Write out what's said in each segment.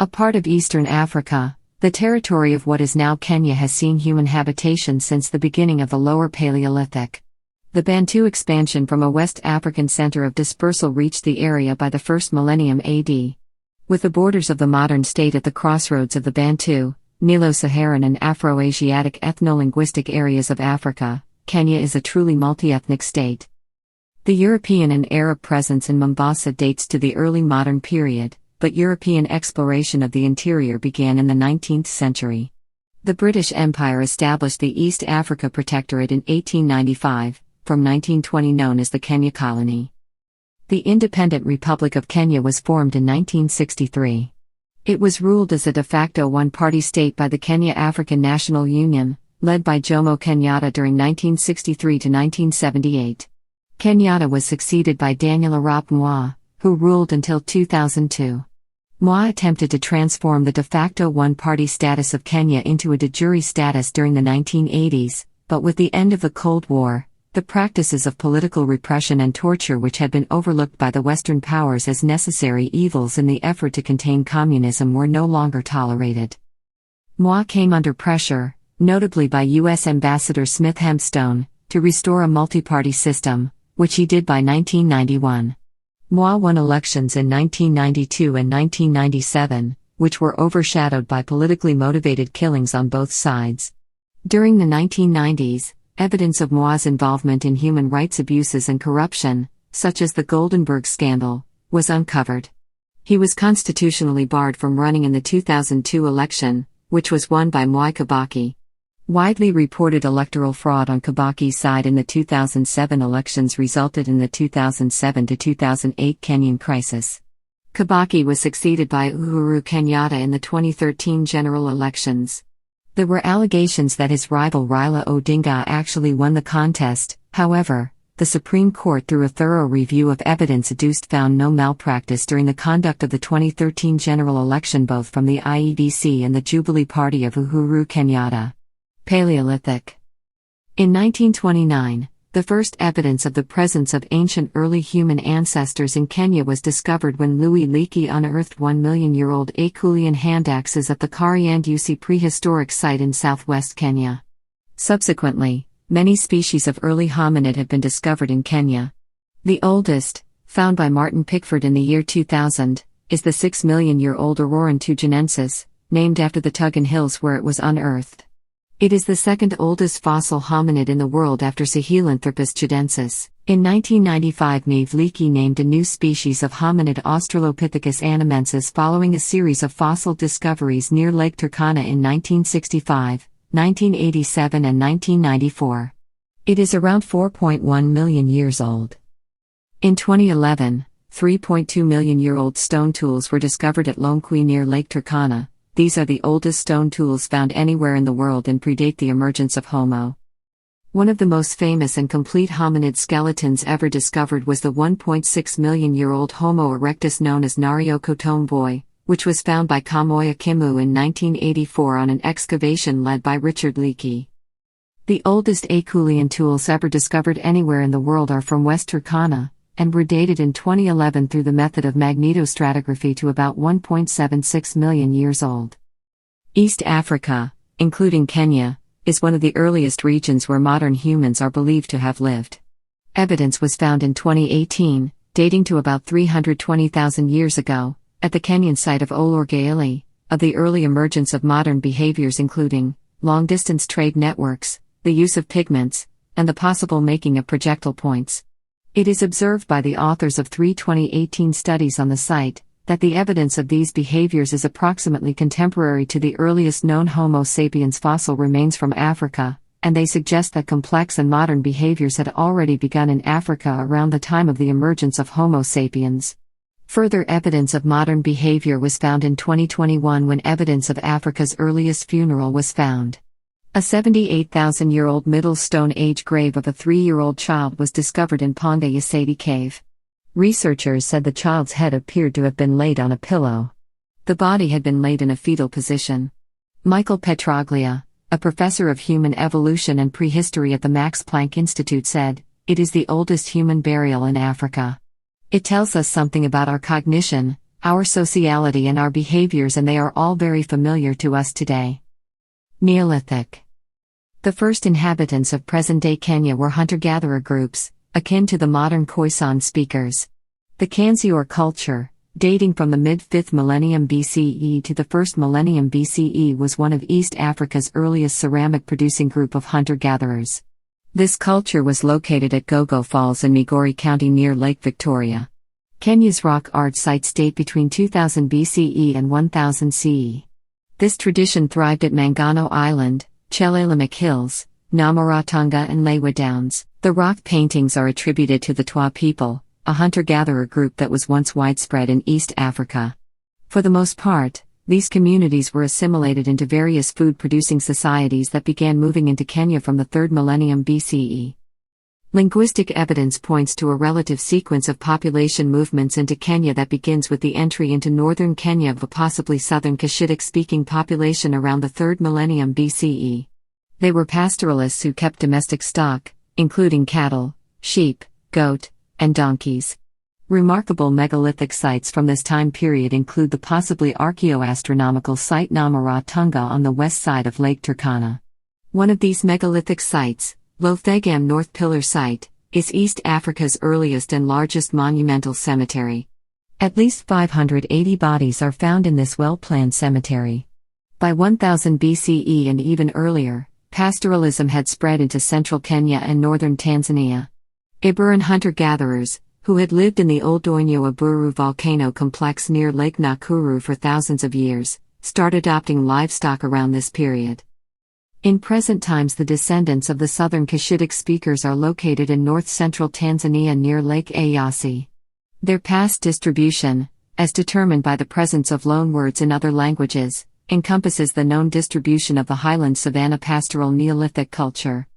A part of eastern Africa, the territory of what is now Kenya has seen human habitation since the beginning of the Lower Paleolithic. The Bantu expansion from a West African center of dispersal reached the area by the first millennium AD. With the borders of the modern state at the crossroads of the Bantu, Nilo-Saharan and Afro-Asiatic ethno-linguistic areas of Africa, Kenya is a truly multi-ethnic state. The European and Arab presence in Mombasa dates to the early modern period, but European exploration of the interior began in the 19th century. The British Empire established the East Africa Protectorate in 1895, from 1920 known as the Kenya Colony. The Independent Republic of Kenya was formed in 1963. It was ruled as a de facto one-party state by the Kenya African National Union, led by Jomo Kenyatta during 1963 to 1978. Kenyatta was succeeded by Daniel Arap Moi, who ruled until 2002. Moi attempted to transform the de facto one-party status of Kenya into a de jure status during the 1980s, but with the end of the Cold War, the practices of political repression and torture which had been overlooked by the Western powers as necessary evils in the effort to contain communism were no longer tolerated. Moi came under pressure, notably by U.S. Ambassador Smith Hempstone, to restore a multi-party system, which he did by 1991. Moi won elections in 1992 and 1997, which were overshadowed by politically motivated killings on both sides. During the 1990s, evidence of Moi's involvement in human rights abuses and corruption, such as the Goldenberg scandal, was uncovered. He was constitutionally barred from running in the 2002 election, which was won by Mwai Kibaki. Widely reported electoral fraud on Kibaki's side in the 2007 elections resulted in the 2007 to 2008 Kenyan crisis. Kibaki was succeeded by Uru Culture in the 2013 general elections. There were allegations that his rival Raila Odinga actually won the contest. However, the Supreme Court, through a thorough review of evidence adduced, found no malpractice during the conduct of the 2013 general election both from the IEDC and the Jubilee Party of Uhuru Kenyatta. Paleolithic. In 1929, the first evidence of the presence of ancient early human ancestors in Kenya was discovered when Louis Leakey unearthed 1-million-year-old Acheulean handaxes at the Kariandusi prehistoric site in southwest Kenya. Subsequently, many species of early hominid have been discovered in Kenya. The oldest, found by Martin Pickford in the year 2000, is the 6-million-year-old Auroran tugenensis, named after the Tugen Hills where it was unearthed. It is the second oldest fossil hominid in the world after Sahelanthropus chudensis. In 1995, Neve Leakey named a new species of hominid Australopithecus animensis following a series of fossil discoveries near Lake Turkana in 1965, 1987 and 1994. It is around 4.1 million years old. In 2011, 3.2-million-year-old stone tools were discovered at Lomkwi near Lake Turkana. These are the oldest stone tools found anywhere in the world and predate the emergence of Homo. One of the most famous and complete hominid skeletons ever discovered was the 1.6-million-year-old Homo erectus known as Nario Kotomboi, which was found by Kamoya Kimu in 1984 on an excavation led by Richard Leakey. The oldest Acheulean tools ever discovered anywhere in the world are from West Turkana, and were dated in 2011 through the method of magnetostratigraphy to about 1.76 million years old. East Africa, including Kenya, is one of the earliest regions where modern humans are believed to have lived. Evidence was found in 2018, dating to about 320,000 years ago, at the Kenyan site of Olorgeili, of the early emergence of modern behaviors including long-distance trade networks, the use of pigments, and the possible making of projectile points. It is observed by the authors of 3 2018 studies on the site, that the evidence of these behaviors is approximately contemporary to the earliest known Homo sapiens fossil remains from Africa, and they suggest that complex and modern behaviors had already begun in Africa around the time of the emergence of Homo sapiens. Further evidence of modern behavior was found in 2021 when evidence of Africa's earliest funeral was found. A 78,000-year-old Middle Stone Age grave of a 3-year-old child was discovered in Ponga Yasedi Cave. Researchers said the child's head appeared to have been laid on a pillow. The body had been laid in a fetal position. Michael Petraglia, a professor of human evolution and prehistory at the Max Planck Institute, said, "It is the oldest human burial in Africa. It tells us something about our cognition, our sociality and our behaviors, and they are all very familiar to us today. Neolithic. The first inhabitants of present-day Kenya were hunter-gatherer groups, akin to the modern Khoisan speakers. The Uru culture, dating from the mid-5th millennium BCE to the 1st millennium BCE, was one of East Africa's earliest ceramic-producing group of hunter-gatherers. This culture was located at Gogo Falls in Migori County near Lake Victoria. Kenya's rock art sites date between 2000 BCE and 1000 CE. This tradition thrived at Mangano Island, Chelalimik Hills, Namaratonga and Lewa Downs. The rock paintings are attributed to the Twa people, a hunter-gatherer group that was once widespread in East Africa. For the most part, these communities were assimilated into various food-producing societies that began moving into Kenya from the 3rd millennium BCE. Linguistic evidence points to a relative sequence of population movements into Kenya that begins with the entry into northern Kenya of a possibly southern Cushitic-speaking population around the 3rd millennium BCE. They were pastoralists who kept domestic stock, including cattle, sheep, goat, and donkeys. Remarkable megalithic sites from this time period include the possibly archaeoastronomical site Namaratonga on the west side of Lake Turkana. One of these megalithic sites, Lothegam North Pillar Site, is East Africa's earliest and largest monumental cemetery. At least 580 bodies are found in this well-planned cemetery. By 1000 BCE and even earlier, pastoralism had spread into central Kenya and northern Tanzania. Iburan hunter-gatherers, who had lived in the old Doinyo Aburu volcano complex near Lake Nakuru for thousands of years, started adopting livestock around this period. In present times, the descendants of the southern Cushitic speakers are located in north-central Tanzania near Lake Eyasi. Their past distribution, as determined by the presence of loanwords in other languages, encompasses the known distribution of the highland savanna pastoral Neolithic culture.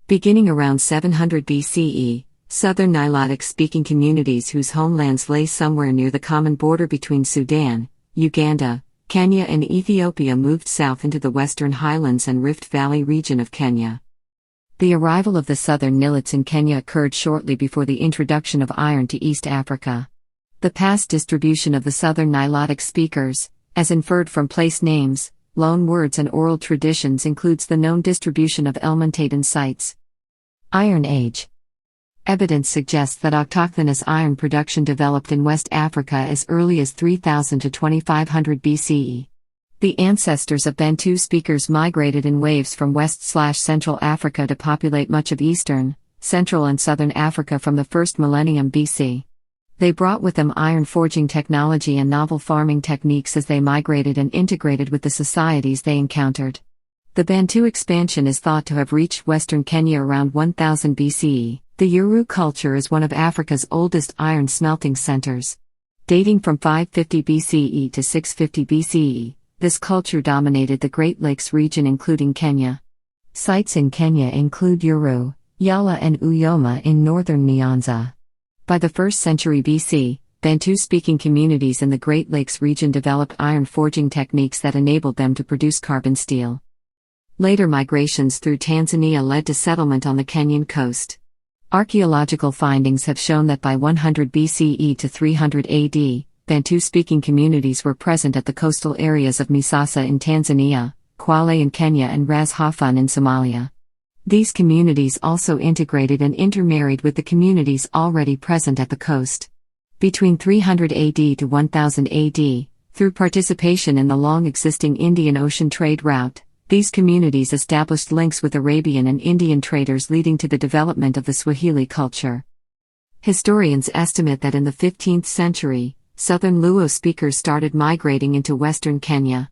Beginning around 700 BCE, southern Nilotic-speaking communities whose homelands lay somewhere near the common border between Sudan, Uganda, Kenya and Ethiopia moved south into the western highlands and Rift Valley region of Kenya. The arrival of the southern Nilits in Kenya occurred shortly before the introduction of iron to East Africa. The past distribution of the southern Nilotic speakers, as inferred from place names, loan words and oral traditions, includes the known distribution of Elmontaden sites. Iron Age. Evidence suggests that autochthonous iron production developed in West Africa as early as 3000 to 2500 BCE. The ancestors of Bantu speakers migrated in waves from West/Central Africa to populate much of Eastern, Central and Southern Africa from the 1st millennium BC. They brought with them iron forging technology and novel farming techniques as they migrated and integrated with the societies they encountered. The Bantu expansion is thought to have reached western Kenya around 1000 BCE. The Uru culture is one of Africa's oldest iron smelting centers. Dating from 550 BCE to 650 BCE, this culture dominated the Great Lakes region including Kenya. Sites in Kenya include Uru, Yala and Uyoma in northern Nyanza. By the 1st century BC, Bantu-speaking communities in the Great Lakes region developed iron forging techniques that enabled them to produce carbon steel. Later migrations through Tanzania led to settlement on the Kenyan coast. Archaeological findings have shown that by 100 BCE to 300 AD, Bantu-speaking communities were present at the coastal areas of Misasa in Tanzania, Kwale in Kenya and Ras Hafun in Somalia. These communities also integrated and intermarried with the communities already present at the coast. Between 300 AD to 1000 AD, through participation in the long-existing Indian Ocean trade route, these communities established links with Arabian and Indian traders, leading to the development of the Swahili culture. Historians estimate that in the 15th century, southern Luo speakers started migrating into western Kenya.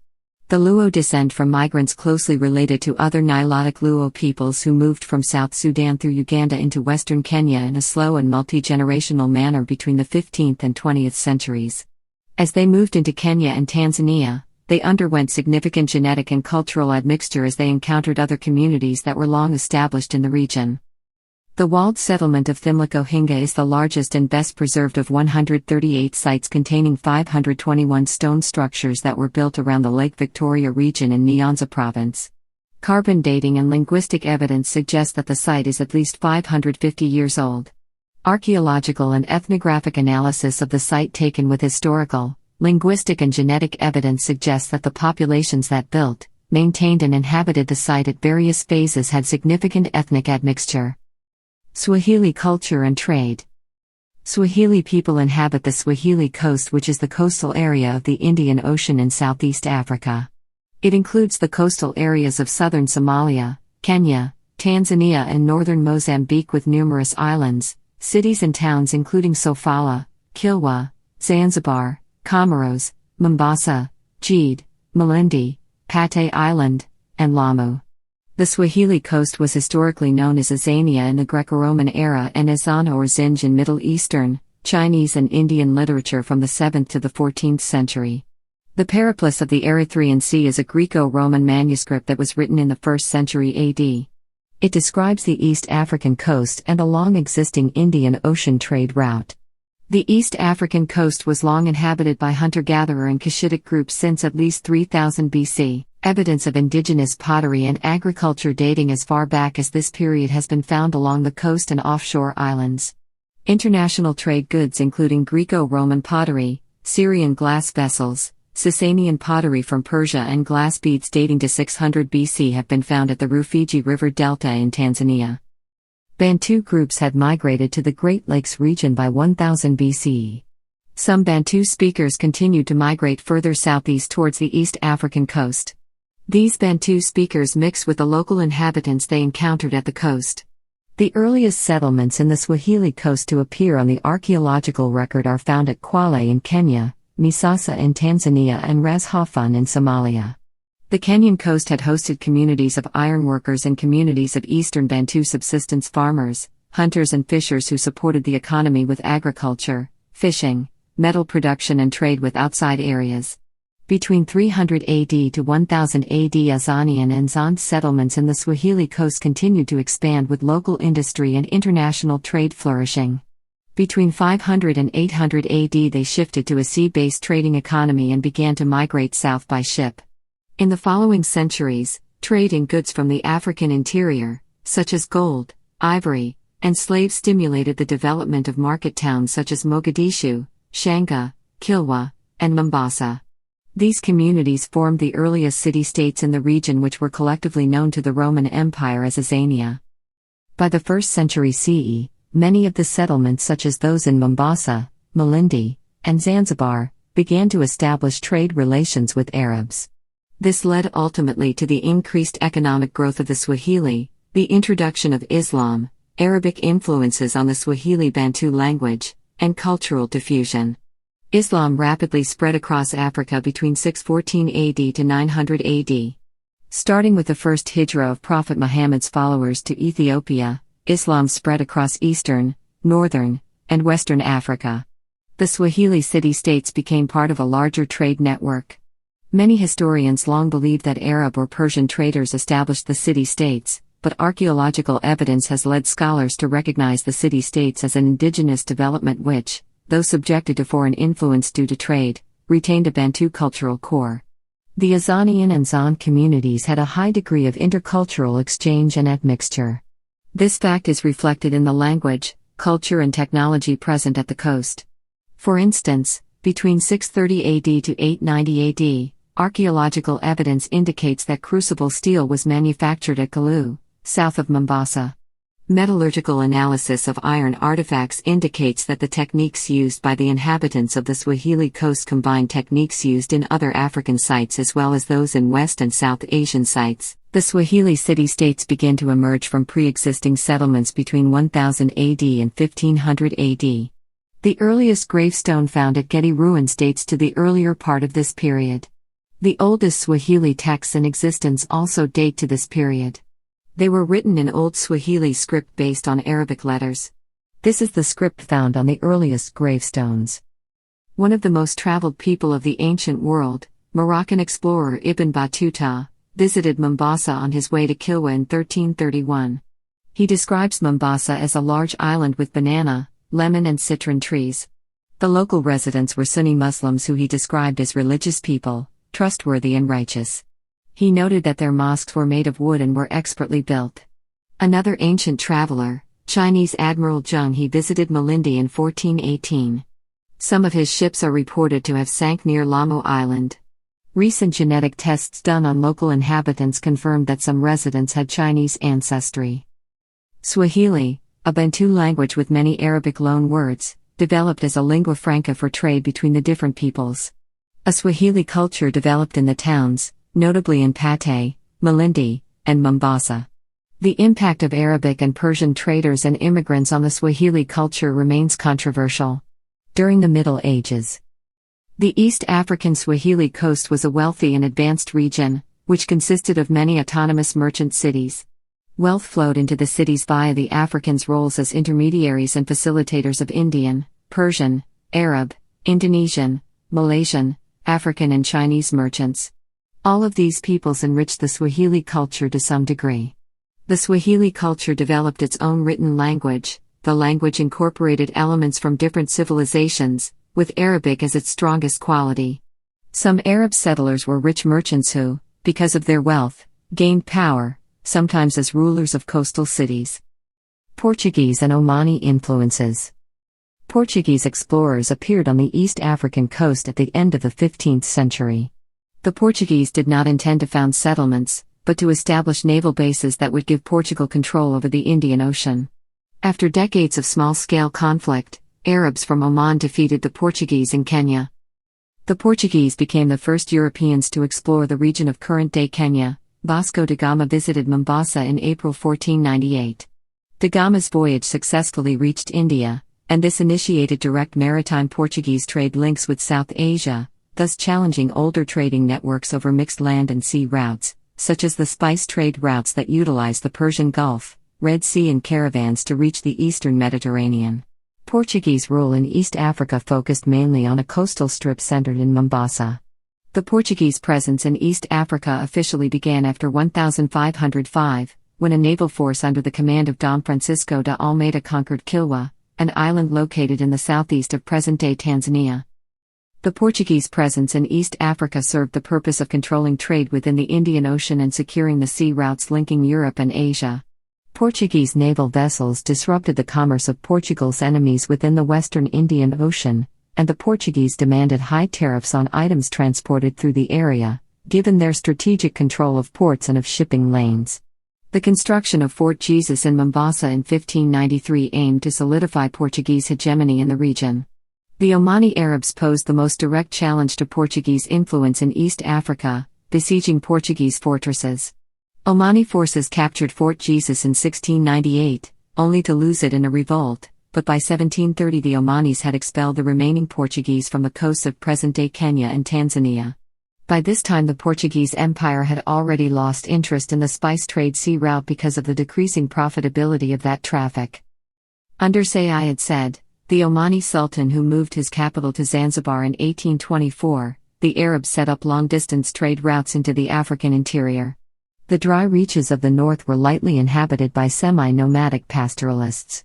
The Luo descend from migrants closely related to other Nilotic Luo peoples who moved from South Sudan through Uganda into western Kenya in a slow and multi-generational manner between the 15th and 20th centuries. As they moved into Kenya and Tanzania, they underwent significant genetic and cultural admixture as they encountered other communities that were long established in the region. The walled settlement of Thimlakohinga is the largest and best preserved of 138 sites containing 521 stone structures that were built around the Lake Victoria region in Nyanza province. Carbon dating and linguistic evidence suggest that the site is at least 550 years old. Archaeological and ethnographic analysis of the site taken with historical, linguistic and genetic evidence suggests that the populations that built, maintained and inhabited the site at various phases had significant ethnic admixture. Swahili culture and trade. Swahili people inhabit the Swahili coast, which is the coastal area of the Indian Ocean in Southeast Africa. It includes the coastal areas of southern Somalia, Kenya, Tanzania and northern Mozambique with numerous islands, cities and towns including Sofala, Kilwa, Zanzibar, Comoros, Mombasa, Jede, Malindi, Pate Island, and Lamu. The Swahili coast was historically known as Azania in the Greco-Roman era and Azana or Zinj in Middle Eastern, Chinese and Indian literature from the 7th to the 14th century. The Periplus of the Erythraean Sea is a Greco-Roman manuscript that was written in the 1st century AD. It describes the East African coast and a long-existing Indian Ocean trade route. The East African coast was long inhabited by hunter-gatherer and Cushitic groups since at least 3000 BC. Evidence of indigenous pottery and agriculture dating as far back as this period has been found along the coast and offshore islands. International trade goods including Greco-Roman pottery, Syrian glass vessels, Sasanian pottery from Persia and glass beads dating to 600 BC have been found at the Rufiji River Delta in Tanzania. Bantu groups had migrated to the Great Lakes region by 1000 BCE. Some Bantu speakers continued to migrate further southeast towards the East African coast. These Bantu speakers mixed with the local inhabitants they encountered at the coast. The earliest settlements in the Swahili coast to appear on the archaeological record are found at Kwale in Kenya, Misasa in Tanzania and Ras Hafan in Somalia. The Kenyan coast had hosted communities of ironworkers and communities of Eastern Bantu subsistence farmers, hunters and fishers who supported the economy with agriculture, fishing, metal production and trade with outside areas. Between 300 AD to 1000 AD, Azanian and Zand settlements in the Swahili coast continued to expand with local industry and international trade flourishing. Between 500 and 800 AD they shifted to a sea-based trading economy and began to migrate south by ship. In the following centuries, trade in goods from the African interior, such as gold, ivory, and slaves stimulated the development of market towns such as Mogadishu, Shanga, Kilwa, and Mombasa. These communities formed the earliest city-states in the region, which were collectively known to the Roman Empire as Azania. By the 1st century CE, many of the settlements such as those in Mombasa, Malindi, and Zanzibar, began to establish trade relations with Arabs. This led ultimately to the increased economic growth of the Swahili, the introduction of Islam, Arabic influences on the Swahili Bantu language, and cultural diffusion. Islam rapidly spread across Africa between 614 AD to 900 AD. Starting with the first hijra of Prophet Muhammad's followers to Ethiopia, Islam spread across eastern, northern, and western Africa. The Swahili city-states became part of a larger trade network. Many historians long believed that Arab or Persian traders established the city-states, but archaeological evidence has led scholars to recognize the city-states as an indigenous development which, though subjected to foreign influence due to trade, retained a Bantu cultural core. The Azanian and Zand communities had a high degree of intercultural exchange and admixture. This fact is reflected in the language, culture and technology present at the coast. For instance, between 630 AD to 890 AD, archaeological evidence indicates that crucible steel was manufactured at Galu, south of Mombasa. Metallurgical analysis of iron artifacts indicates that the techniques used by the inhabitants of the Swahili coast combined techniques used in other African sites as well as those in West and South Asian sites. The Swahili city-states began to emerge from pre-existing settlements between 1000 AD and 1500 AD. The earliest gravestone found at Gedi ruins dates to the earlier part of this period. The oldest Swahili texts in existence also date to this period. They were written in Old Swahili script based on Arabic letters. This is the script found on the earliest gravestones. One of the most traveled people of the ancient world, Moroccan explorer Ibn Battuta, visited Mombasa on his way to Kilwa in 1331. He describes Mombasa as a large island with banana, lemon and citron trees. The local residents were Sunni Muslims who he described as religious people, trustworthy and righteous. He noted that their mosques were made of wood and were expertly built. Another ancient traveler, Chinese Admiral Zheng, he visited Malindi in 1418. Some of his ships are reported to have sank near Lamu Island. Recent genetic tests done on local inhabitants confirmed that some residents had Chinese ancestry. Swahili, a Bantu language with many Arabic loan words, developed as a lingua franca for trade between the different peoples. A Swahili culture developed in the towns, notably in Pate, Malindi, and Mombasa. The impact of Arabic and Persian traders and immigrants on the Swahili culture remains controversial. During the Middle Ages, the East African Swahili coast was a wealthy and advanced region, which consisted of many autonomous merchant cities. Wealth flowed into the cities via the Africans' roles as intermediaries and facilitators of Indian, Persian, Arab, Indonesian, Malaysian, African and Chinese merchants. All of these peoples enriched the Swahili culture to some degree. The Swahili culture developed its own written language. The language incorporated elements from different civilizations, with Arabic as its strongest quality. Some Arab settlers were rich merchants who, because of their wealth, gained power, sometimes as rulers of coastal cities. Portuguese and Omani influences. Portuguese explorers appeared on the East African coast at the end of the 15th century. The Portuguese did not intend to found settlements, but to establish naval bases that would give Portugal control over the Indian Ocean. After decades of small-scale conflict, Arabs from Oman defeated the Portuguese in Kenya. The Portuguese became the first Europeans to explore the region of current-day Kenya. Vasco da Gama visited Mombasa in April 1498. Da Gama's voyage successfully reached India, and this initiated direct maritime Portuguese trade links with South Asia, thus challenging older trading networks over mixed land and sea routes, such as the spice trade routes that utilize the Persian Gulf, Red Sea and caravans to reach the eastern Mediterranean. Portuguese rule in East Africa focused mainly on a coastal strip centered in Mombasa. The Portuguese presence in East Africa officially began after 1505, when a naval force under the command of Dom Francisco de Almeida conquered Kilwa, an island located in the southeast of present-day Tanzania. The Portuguese presence in East Africa served the purpose of controlling trade within the Indian Ocean and securing the sea routes linking Europe and Asia. Portuguese naval vessels disrupted the commerce of Portugal's enemies within the western Indian Ocean, and the Portuguese demanded high tariffs on items transported through the area, given their strategic control of ports and of shipping lanes. The construction of Fort Jesus in Mombasa in 1593 aimed to solidify Portuguese hegemony in the region. The Omani Arabs posed the most direct challenge to Portuguese influence in East Africa, besieging Portuguese fortresses. Omani forces captured Fort Jesus in 1698, only to lose it in a revolt, but by 1730 the Omanis had expelled the remaining Portuguese from the coasts of present-day Kenya and Tanzania. By this time the Portuguese Empire had already lost interest in the spice trade sea route because of the decreasing profitability of that traffic. Under Sayyid Said, the Omani Sultan who moved his capital to Zanzibar in 1824, the Arabs set up long-distance trade routes into the African interior. The dry reaches of the north were lightly inhabited by semi-nomadic pastoralists.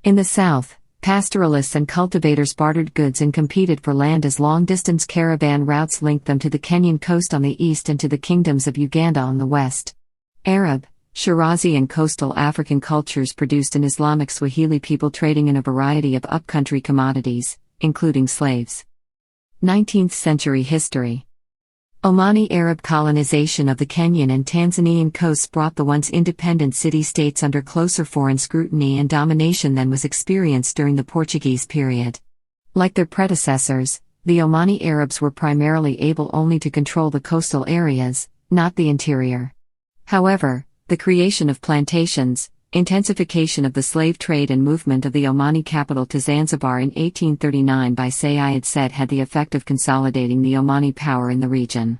In the south, pastoralists and cultivators bartered goods and competed for land as long-distance caravan routes linked them to the Kenyan coast on the east and to the kingdoms of Uganda on the west. Arab, Shirazi and coastal African cultures produced an Islamic Swahili people trading in a variety of upcountry commodities, including slaves. 19th century history. Omani Arab colonization of the Kenyan and Tanzanian coasts brought the once independent city-states under closer foreign scrutiny and domination than was experienced during the Portuguese period. Like their predecessors, the Omani Arabs were primarily able only to control the coastal areas, not the interior. However, the creation of plantations, intensification of the slave trade and movement of the Omani capital to Zanzibar in 1839 by Sayyid Said had the effect of consolidating the Omani power in the region.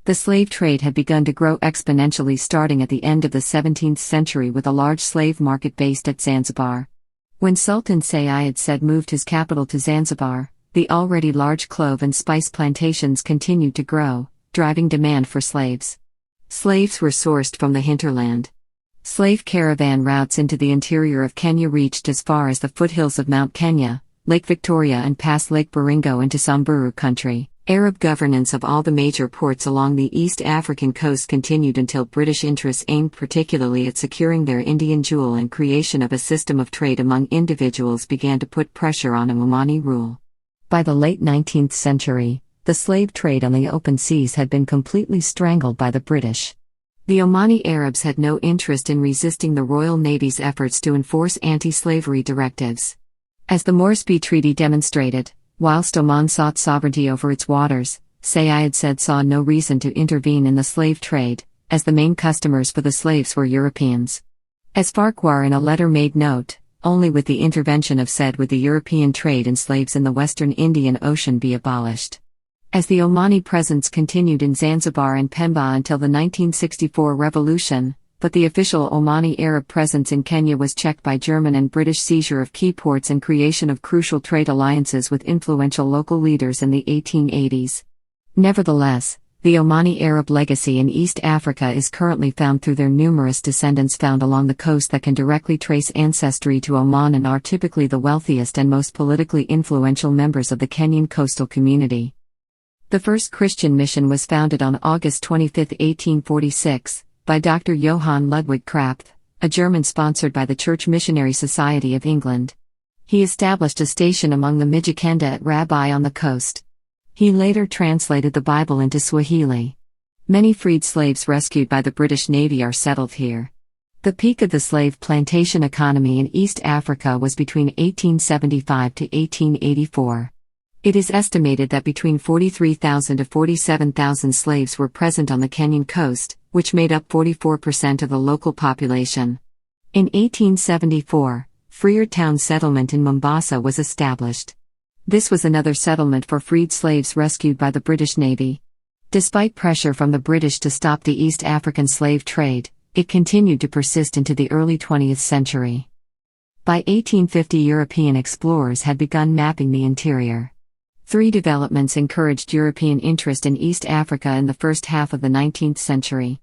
The slave trade had begun to grow exponentially starting at the end of the 17th century with a large slave market based at Zanzibar. When Sultan Sayyid Said moved his capital to Zanzibar, the already large clove and spice plantations continued to grow, driving demand for slaves. Slaves were sourced from the hinterland. Slave caravan routes into the interior of Kenya reached as far as the foothills of Mount Kenya, Lake Victoria and past Lake Baringo into Samburu country. Arab governance of all the major ports along the East African coast continued until British interests aimed particularly at securing their Indian jewel and creation of a system of trade among individuals began to put pressure on Omani rule. By the late 19th century, the slave trade on the open seas had been completely strangled by the British. The Omani Arabs had no interest in resisting the Royal Navy's efforts to enforce anti-slavery directives. As the Moresby Treaty demonstrated, whilst Oman sought sovereignty over its waters, Sayyid said saw no reason to intervene in the slave trade, as the main customers for the slaves were Europeans. As Farquhar in a letter made note, only with the intervention of Said would the European trade in slaves in the western Indian Ocean be abolished. As the Omani presence continued in Zanzibar and Pemba until the 1964 revolution, but the official Omani Arab presence in Kenya was checked by German and British seizure of key ports and creation of crucial trade alliances with influential local leaders in the 1880s. Nevertheless, the Omani Arab legacy in East Africa is currently found through their numerous descendants found along the coast that can directly trace ancestry to Oman and are typically the wealthiest and most politically influential members of the Kenyan coastal community. The first Christian mission was founded on August 25, 1846, by Dr. Johann Ludwig Krapf, a German sponsored by the Church Missionary Society of England. He established a station among the Mijikenda at Rabai on the coast. He later translated the Bible into Swahili. Many freed slaves rescued by the British Navy are settled here. The peak of the slave plantation economy in East Africa was between 1875 to 1884. It is estimated that between 43,000 to 47,000 slaves were present on the Kenyan coast, which made up 44% of the local population. In 1874, Freertown settlement in Mombasa was established. This was another settlement for freed slaves rescued by the British Navy. Despite pressure from the British to stop the East African slave trade, it continued to persist into the early 20th century. By 1850, European explorers had begun mapping the interior. Three developments encouraged European interest in East Africa in the first half of the 19th century.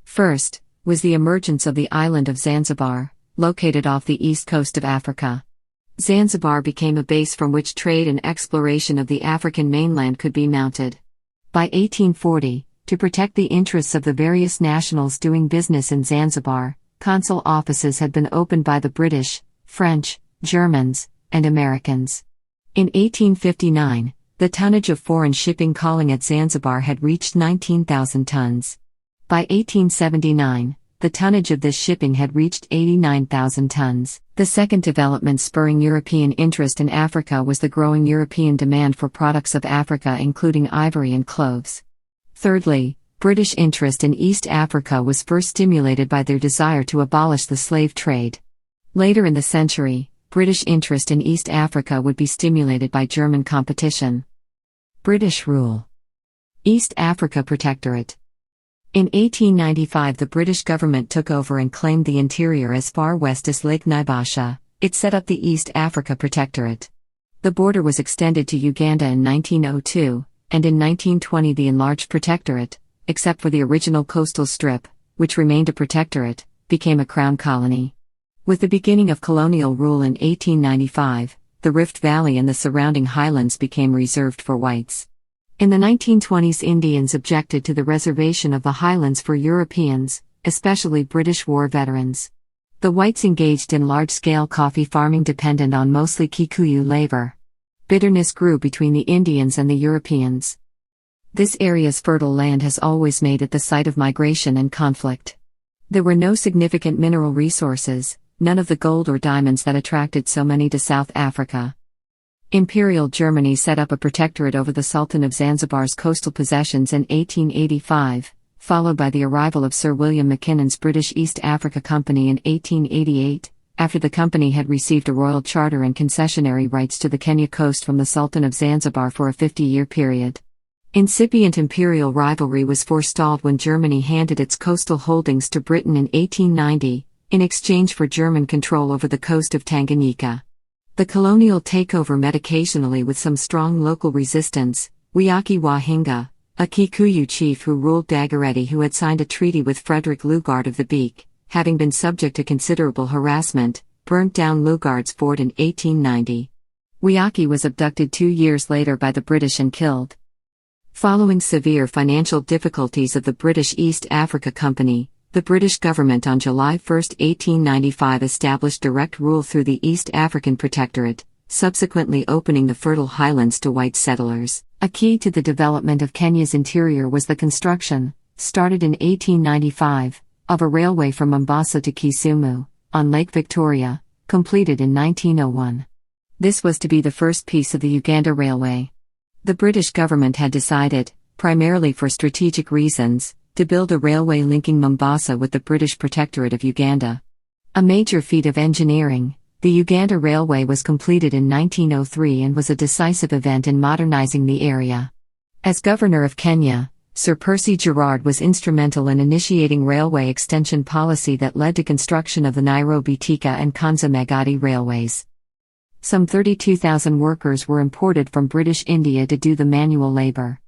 First, was the emergence of the island of Zanzibar, located off the east coast of Africa. Zanzibar became a base from which trade and exploration of the African mainland could be mounted. By 1840, to protect the interests of the various nationals doing business in Zanzibar, consul offices had been opened by the British, French, Germans, and Americans. In 1859, the tonnage of foreign shipping calling at Zanzibar had reached 19,000 tons. By 1879, the tonnage of this shipping had reached 89,000 tons. The second development spurring European interest in Africa was the growing European demand for products of Africa, including ivory and cloves. Thirdly, British interest in East Africa was first stimulated by their desire to abolish the slave trade. Later in the century, British interest in East Africa would be stimulated by German competition. British rule. East Africa Protectorate. In 1895, the British government took over and claimed the interior as far west as Lake Naivasha. It set up the East Africa Protectorate. The border was extended to Uganda in 1902, and in 1920 the enlarged protectorate, except for the original coastal strip, which remained a protectorate, became a crown colony. With the beginning of colonial rule in 1895, the Rift Valley and the surrounding highlands became reserved for whites. In the 1920s, Indians objected to the reservation of the highlands for Europeans, especially British war veterans. The whites engaged in large-scale coffee farming dependent on mostly Kikuyu labor. Bitterness grew between the Indians and the Europeans. This area's fertile land has always made it the site of migration and conflict. There were no significant mineral resources, none of the gold or diamonds that attracted so many to South Africa. Imperial Germany set up a protectorate over the Sultan of Zanzibar's coastal possessions in 1885, followed by the arrival of Sir William Mackinnon's British East Africa Company in 1888, after the company had received a royal charter and concessionary rights to the Kenya coast from the Sultan of Zanzibar for a 50-year period. Incipient imperial rivalry was forestalled when Germany handed its coastal holdings to Britain in 1890, in exchange for German control over the coast of Tanganyika. The colonial takeover met occasionally with some strong local resistance. Wiaki wa Hinga, a Kikuyu chief who ruled Dagoretti, who had signed a treaty with Frederick Lugard of the Beak, having been subject to considerable harassment, burnt down Lugard's fort in 1890. Wiaki was abducted 2 years later by the British and killed. Following severe financial difficulties of the British East Africa Company, the British government on July 1, 1895 established direct rule through the East African Protectorate, subsequently opening the fertile highlands to white settlers. A key to the development of Kenya's interior was the construction, started in 1895, of a railway from Mombasa to Kisumu, on Lake Victoria, completed in 1901. This was to be the first piece of the Uganda Railway. The British government had decided, primarily for strategic reasons, to build a railway linking Mombasa with the British Protectorate of Uganda. A major feat of engineering, the Uganda Railway was completed in 1903 and was a decisive event in modernizing the area. As Governor of Kenya, Sir Percy Gerard was instrumental in initiating railway extension policy that led to construction of the Nairobi-Thika and Konza-Magadi railways. Some 32,000 workers were imported from British India to do the manual labor.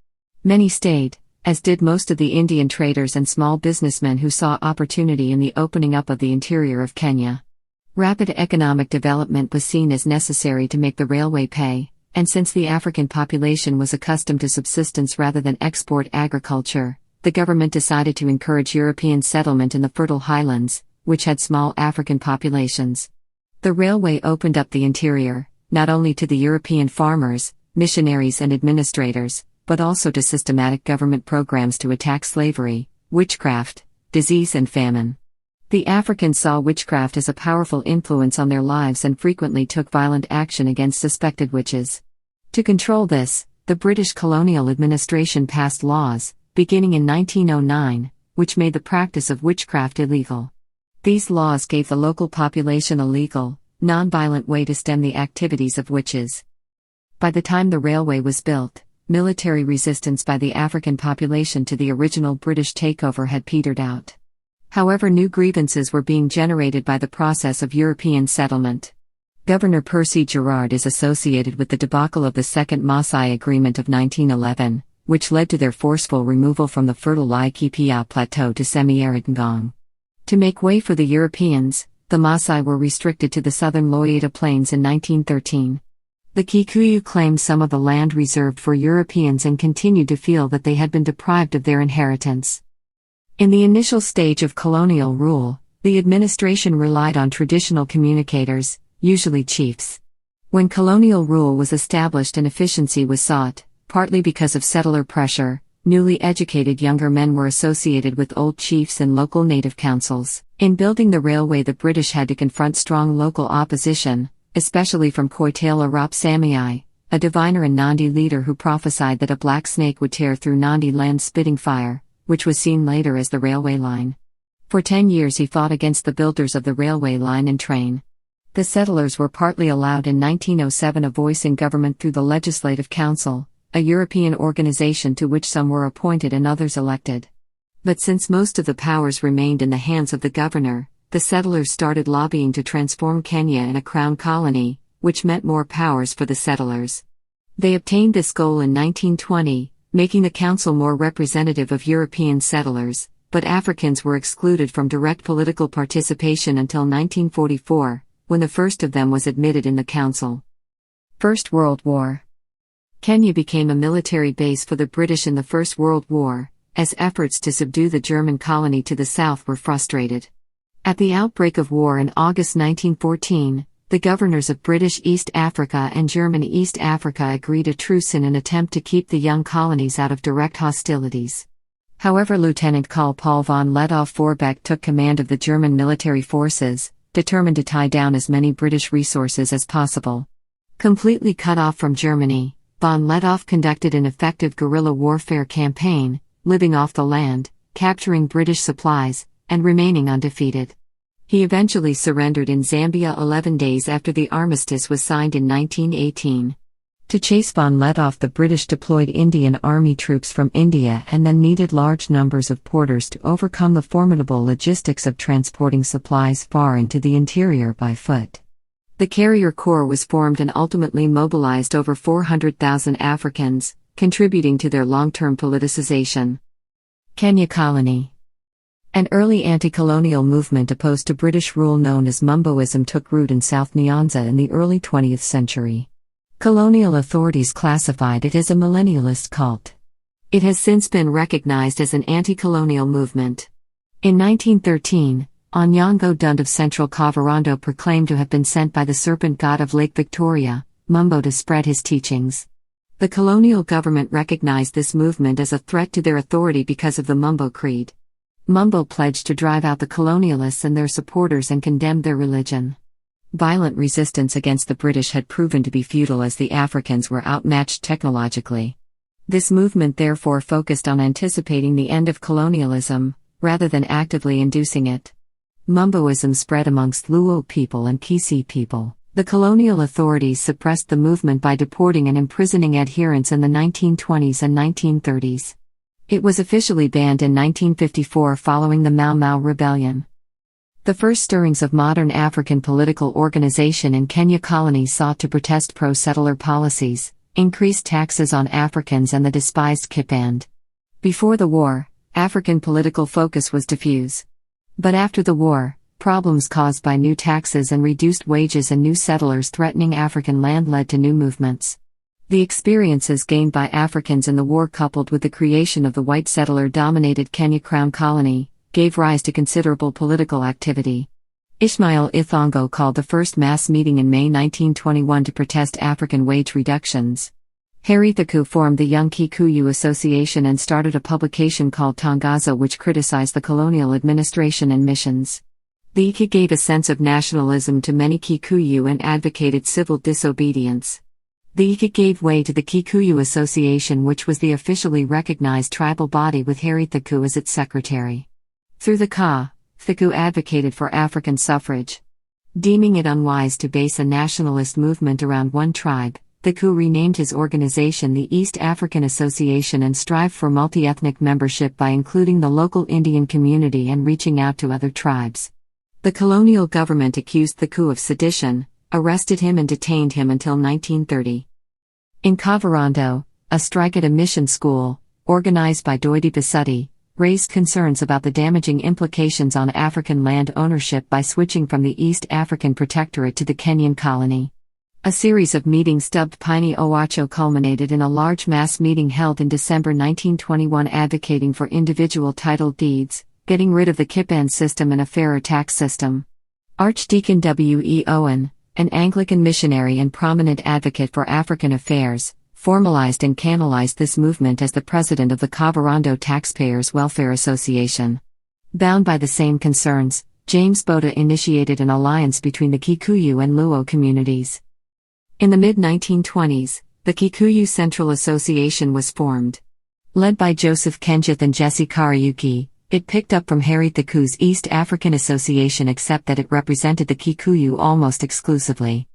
Many stayed, as did most of the Indian traders and small businessmen who saw opportunity in the opening up of the interior of Kenya. Rapid economic development was seen as necessary to make the railway pay, and since the African population was accustomed to subsistence rather than export agriculture, the government decided to encourage European settlement in the fertile highlands, which had small African populations. The railway opened up the interior, not only to the European farmers, missionaries and administrators, but also to systematic government programs to attack slavery, witchcraft, disease and famine. The Africans saw witchcraft as a powerful influence on their lives and frequently took violent action against suspected witches. To control this, the British colonial administration passed laws, beginning in 1909, which made the practice of witchcraft illegal. These laws gave the local population a legal, non-violent way to stem the activities of witches. By the time the railway was built, military resistance by the African population to the original British takeover had petered out. However, new grievances were being generated by the process of European settlement. Governor Percy Gerard is associated with the debacle of the Second Maasai Agreement of 1911, which led to their forceful removal from the fertile Laikipia Plateau to semi-arid Ngong. To make way for the Europeans, the Maasai were restricted to the southern Loieta Plains in 1913. The Kikuyu claimed some of the land reserved for Europeans and continued to feel that they had been deprived of their inheritance. In the initial stage of colonial rule, the administration relied on traditional communicators, usually chiefs. When colonial rule was established and efficiency was sought, partly because of settler pressure, newly educated younger men were associated with old chiefs and local native councils. In building the railway, the British had to confront strong local opposition, especially from Koital Arap Samii, a diviner and Nandi leader who prophesied that a black snake would tear through Nandi land spitting fire, which was seen later as the railway line. For 10 years he fought against the builders of the railway line and train. The settlers were partly allowed in 1907 a voice in government through the Legislative Council, a European organization to which some were appointed and others elected. But since most of the powers remained in the hands of the governor, the settlers started lobbying to transform Kenya in a crown colony, which meant more powers for the settlers. They obtained this goal in 1920, making the council more representative of European settlers, but Africans were excluded from direct political participation until 1944, when the first of them was admitted in the council. First World War. Kenya became a military base for the British in the First World War, as efforts to subdue the German colony to the south were frustrated. At the outbreak of war in August 1914, the governors of British East Africa and German East Africa agreed a truce in an attempt to keep the young colonies out of direct hostilities. However, Lieutenant Karl Paul von Lettow-Vorbeck took command of the German military forces, determined to tie down as many British resources as possible. Completely cut off from Germany, von Lettow conducted an effective guerrilla warfare campaign, living off the land, capturing British supplies, and remaining undefeated. He eventually surrendered in Zambia 11 days after the armistice was signed in 1918. To chase von Lettow, the British deployed Indian Army troops from India and then needed large numbers of porters to overcome the formidable logistics of transporting supplies far into the interior by foot. The Carrier Corps was formed and ultimately mobilized over 400,000 Africans, contributing to their long-term politicization. Kenya Colony. An early anti-colonial movement opposed to British rule known as Mumboism took root in South Nyanza in the early 20th century. Colonial authorities classified it as a millennialist cult. It has since been recognized as an anti-colonial movement. In 1913, Onyango Dund of central Kavirondo proclaimed to have been sent by the serpent god of Lake Victoria, Mumbo to spread his teachings. The colonial government recognized this movement as a threat to their authority because of the Mumbo Creed. Mumbo pledged to drive out the colonialists and their supporters and condemned their religion. Violent resistance against the British had proven to be futile as the Africans were outmatched technologically. This movement therefore focused on anticipating the end of colonialism, rather than actively inducing it. Mumboism spread amongst Luo people and Kisi people. The colonial authorities suppressed the movement by deporting and imprisoning adherents in the 1920s and 1930s. It was officially banned in 1954 following the Mao Mao Rebellion. The first stirrings of modern African political organization in Kenya colonies sought to protest pro-settler policies, increased taxes on Africans and the despised Kipand. Before the war, African political focus was diffuse. But after the war, problems caused by new taxes and reduced wages and new settlers threatening African land led to new movements. The experiences gained by Africans in the war, coupled with the creation of the white settler-dominated Kenya Crown Colony, gave rise to considerable political activity. Ishmael Ithongo called the first mass meeting in May 1921 to protest African wage reductions. Harry Thaku formed the Young Kikuyu Association and started a publication called Tangazo, which criticized the colonial administration and missions. The Ika gave a sense of nationalism to many Kikuyu and advocated civil disobedience. The Ika gave way to the Kikuyu Association, which was the officially recognized tribal body with Harry Thaku as its secretary. Through the Ka, Thaku advocated for African suffrage. Deeming it unwise to base a nationalist movement around one tribe, Thaku renamed his organization the East African Association and strived for multi-ethnic membership by including the local Indian community and reaching out to other tribes. The colonial government accused Thaku of sedition, arrested him and detained him until 1930. In Kavirondo, a strike at a mission school, organized by Doidi Basudi, raised concerns about the damaging implications on African land ownership by switching from the East African Protectorate to the Kenyan colony. A series of meetings dubbed Piney Owacho culminated in a large mass meeting held in December 1921 advocating for individual title deeds, getting rid of the Kipand system and a fairer tax system. Archdeacon W. E. Owen, an Anglican missionary and prominent advocate for African affairs, formalized and canalized this movement as the president of the Kavirondo Taxpayers Welfare Association. Bound by the same concerns, James Botha initiated an alliance between the Kikuyu and Luo communities. In the mid-1920s, the Kikuyu Central Association was formed. Led by Joseph Kenjith and Jesse Kariuki, it picked up from Harry Thaku's East African Association, except that it represented the Kikuyu almost exclusively.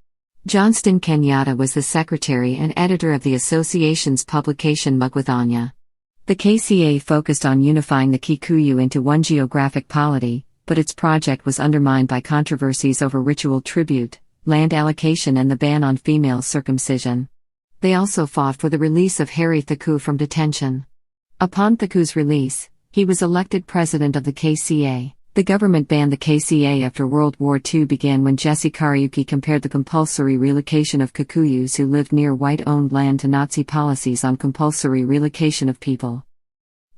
Johnston Kenyatta was the secretary and editor of the association's publication Mugwithanya. The KCA focused on unifying the Kikuyu into one geographic polity, but its project was undermined by controversies over ritual tribute, land allocation and the ban on female circumcision. They also fought for the release of Harry Thaku from detention. Upon Thaku's release, he was elected president of the KCA. The government banned the KCA after World War II began, when Jesse Kariuki compared the compulsory relocation of Kikuyus who lived near white-owned land to Nazi policies on compulsory relocation of people.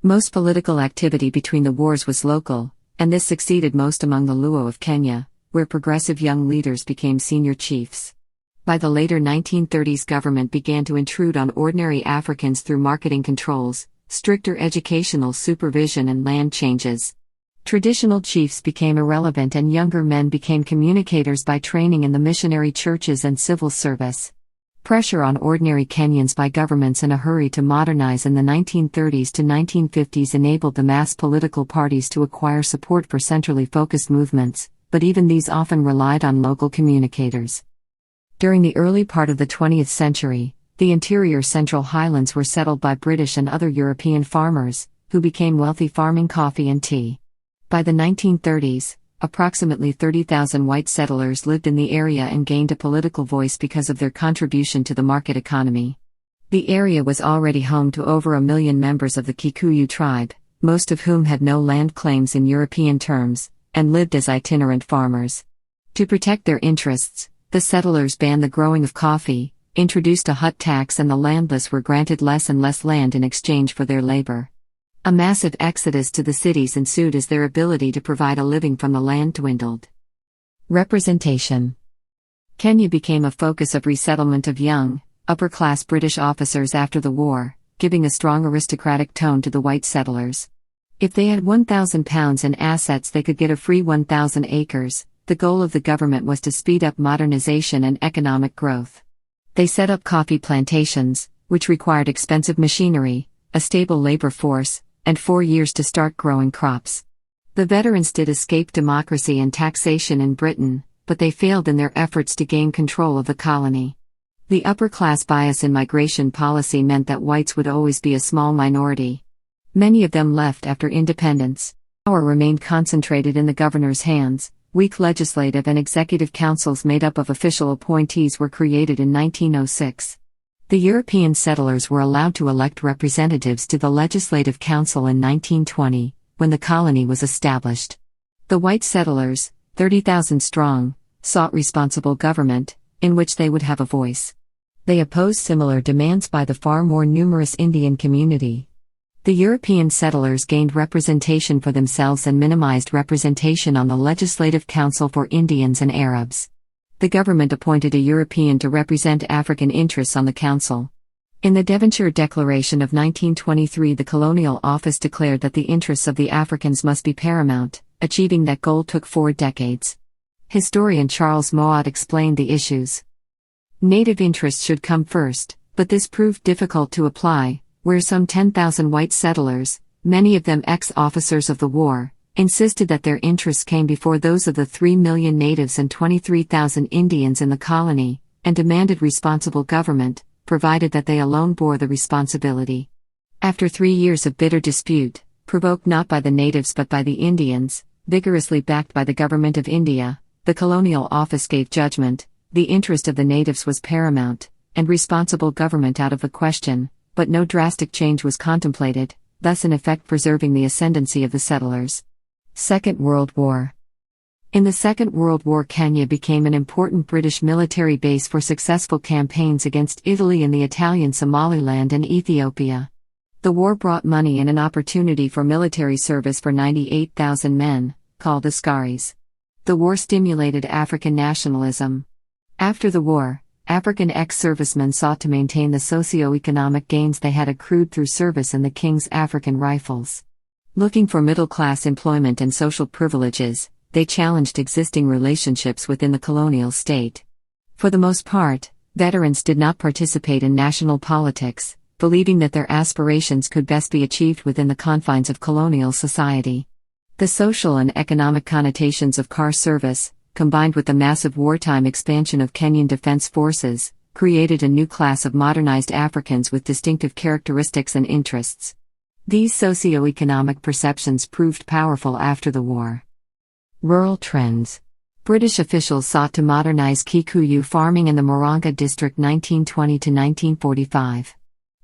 Most political activity between the wars was local, and this succeeded most among the Luo of Kenya, where progressive young leaders became senior chiefs. By the later 1930s, government began to intrude on ordinary Africans through marketing controls, stricter educational supervision and land changes. Traditional chiefs became irrelevant and younger men became communicators by training in the missionary churches and civil service. Pressure on ordinary Kenyans by governments in a hurry to modernize in the 1930s to 1950s enabled the mass political parties to acquire support for centrally focused movements, but even these often relied on local communicators. During the early part of the 20th century, the interior Central Highlands were settled by British and other European farmers, who became wealthy farming coffee and tea. By the 1930s, approximately 30,000 white settlers lived in the area and gained a political voice because of their contribution to the market economy. The area was already home to over 1 million members of the Kikuyu tribe, most of whom had no land claims in European terms, and lived as itinerant farmers. To protect their interests, the settlers banned the growing of coffee, introduced a hut tax, and the landless were granted less and less land in exchange for their labor. A massive exodus to the cities ensued as their ability to provide a living from the land dwindled. Representation. Kenya became a focus of resettlement of young, upper-class British officers after the war, giving a strong aristocratic tone to the white settlers. If they had £1,000 in assets, they could get a free 1,000 acres. The goal of the government was to speed up modernization and economic growth. They set up coffee plantations, which required expensive machinery, a stable labor force, and 4 years to start growing crops. The veterans did escape democracy and taxation in Britain, but they failed in their efforts to gain control of the colony. The upper-class bias in migration policy meant that whites would always be a small minority. Many of them left after independence. Power remained concentrated in the governor's hands. Weak legislative and executive councils made up of official appointees were created in 1906. The European settlers were allowed to elect representatives to the Legislative Council in 1920, when the colony was established. The white settlers, 30,000 strong, sought responsible government, in which they would have a voice. They opposed similar demands by the far more numerous Indian community. The European settlers gained representation for themselves and minimized representation on the Legislative Council for Indians and Arabs. The government appointed a European to represent African interests on the council. In the Devonshire Declaration of 1923, the Colonial Office declared that the interests of the Africans must be paramount. Achieving that goal took 4 decades. Historian Charles Mowat explained the issues. Native interests should come first, but this proved difficult to apply, where some 10,000 white settlers, many of them ex-officers of the war, insisted that their interests came before those of the 3 million natives and 23,000 Indians in the colony, and demanded responsible government, provided that they alone bore the responsibility. After 3 years of bitter dispute, provoked not by the natives but by the Indians, vigorously backed by the Government of India, the Colonial Office gave judgment: the interest of the natives was paramount, and responsible government out of the question, but no drastic change was contemplated, thus in effect preserving the ascendancy of the settlers. Second World War. In the Second World War, Kenya became an important British military base for successful campaigns against Italy in the Italian Somaliland and Ethiopia. The war brought money and an opportunity for military service for 98,000 men, called askaris. The war stimulated African nationalism. After the war, African ex-servicemen sought to maintain the socio-economic gains they had accrued through service in the King's African Rifles. Looking for middle-class employment and social privileges, they challenged existing relationships within the colonial state. For the most part, veterans did not participate in national politics, believing that their aspirations could best be achieved within the confines of colonial society. The social and economic connotations of car service, combined with the massive wartime expansion of Kenyan defense forces, created a new class of modernized Africans with distinctive characteristics and interests. These socio-economic perceptions proved powerful after the war. Rural trends. British officials sought to modernize Kikuyu farming in the Moronga district 1920 to 1945.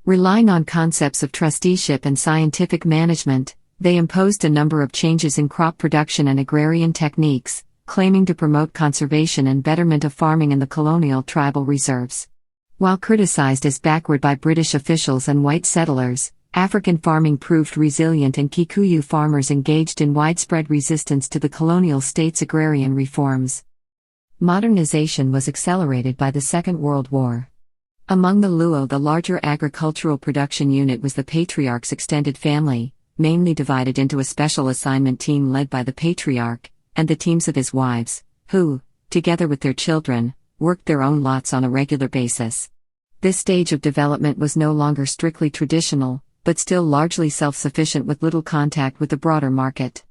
Relying on concepts of trusteeship and scientific management, they imposed a number of changes in crop production and agrarian techniques, claiming to promote conservation and betterment of farming in the colonial tribal reserves. While criticized as backward by British officials and white settlers, African farming proved resilient, and Kikuyu farmers engaged in widespread resistance to the colonial state's agrarian reforms. Modernization was accelerated by the Second World War. Among the Luo, the larger agricultural production unit was the patriarch's extended family, mainly divided into a special assignment team led by the patriarch, and the teams of his wives, who, together with their children, worked their own lots on a regular basis. This stage of development was no longer strictly traditional, but still largely self-sufficient with little contact with the broader market.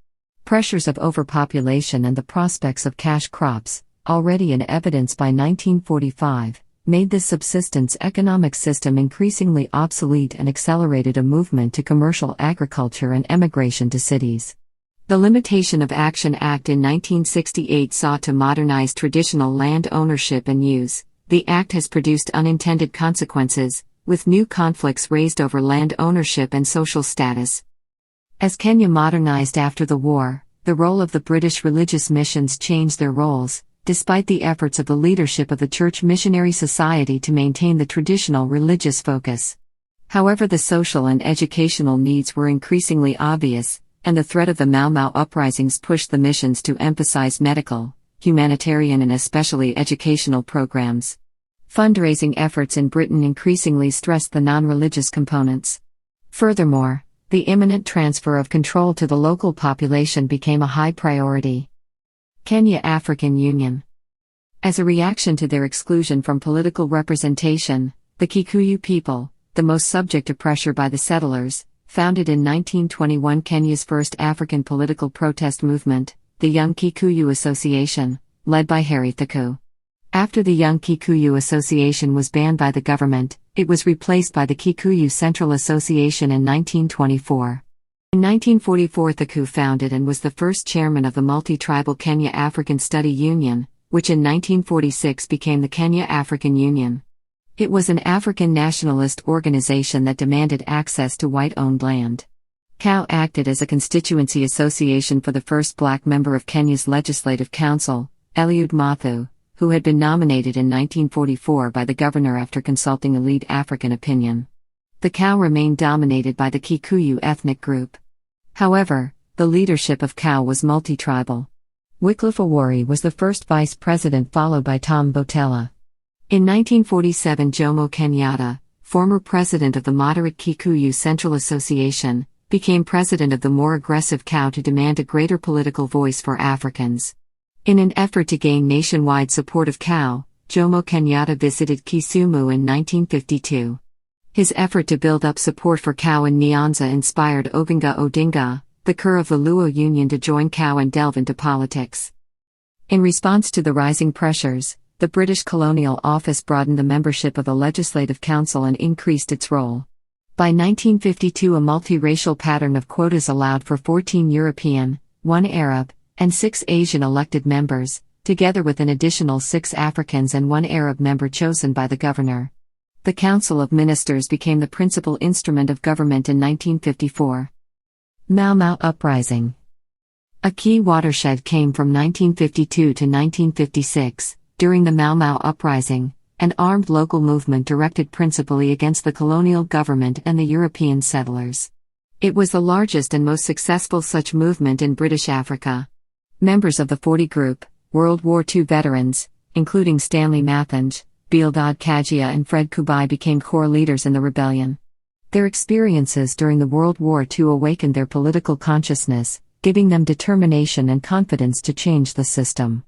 Pressures of overpopulation and the prospects of cash crops, already in evidence by 1945, made this subsistence economic system increasingly obsolete and accelerated a movement to commercial agriculture and emigration to cities. The Limitation of Action Act in 1968 sought to modernize traditional land ownership and use. The act has produced unintended consequences, with new conflicts raised over land ownership and social status. As Kenya modernized after the war, the role of the British religious missions changed their roles, despite the efforts of the leadership of the Church Missionary Society to maintain the traditional religious focus. However, the social and educational needs were increasingly obvious, and the threat of the Mao Mao Uprisings pushed the missions to emphasize medical, humanitarian and especially educational programs. Fundraising efforts in Britain increasingly stressed the non-religious components. Furthermore, the imminent transfer of control to the local population became a high priority. Kenya African Union. As a reaction to their exclusion from political representation, the Kikuyu people, the most subject to pressure by the settlers, founded in 1921 Kenya's first African political protest movement, the Young Kikuyu Association, led by Harry Thiku. After the Young Kikuyu Association was banned by the government, it was replaced by the Kikuyu Central Association in 1924. In 1944 Thiku founded and was the first chairman of the multi-tribal Kenya African Study Union, which in 1946 became the Kenya African Union. It was an African nationalist organization that demanded access to white-owned land. KAU acted as a constituency association for the first black member of Kenya's Legislative Council, Eliud Mathu, who had been nominated in 1944 by the governor after consulting elite African opinion. The KAU remained dominated by the Kikuyu ethnic group. However, the leadership of KAU was multi-tribal. Wycliffe Awori was the first vice president, followed by Tom Botella. In 1947 Jomo Kenyatta, former president of the moderate Kikuyu Central Association, became president of the more aggressive KAU to demand a greater political voice for Africans. In an effort to gain nationwide support of KAU, Jomo Kenyatta visited Kisumu in 1952. His effort to build up support for KAU in Nyanza inspired Oginga Odinga, the Kur of the Luo Union, to join KAU and delve into politics. In response to the rising pressures, the British Colonial Office broadened the membership of the Legislative Council and increased its role. By 1952 a multiracial pattern of quotas allowed for 14 European, 1 Arab, and 6 Asian elected members, together with an additional 6 Africans and 1 Arab member chosen by the governor. The Council of Ministers became the principal instrument of government in 1954. Mao Mao Uprising. A key watershed came from 1952 to 1956, during the Mao Mao Uprising, an armed local movement directed principally against the colonial government and the European settlers. It was the largest and most successful such movement in British Africa. Members of the 40 Group, World War II veterans, including Stanley Mathinge, Bildad Kajia and Fred Kubai, became core leaders in the rebellion. Their experiences during the World War II awakened their political consciousness, giving them determination and confidence to change the system.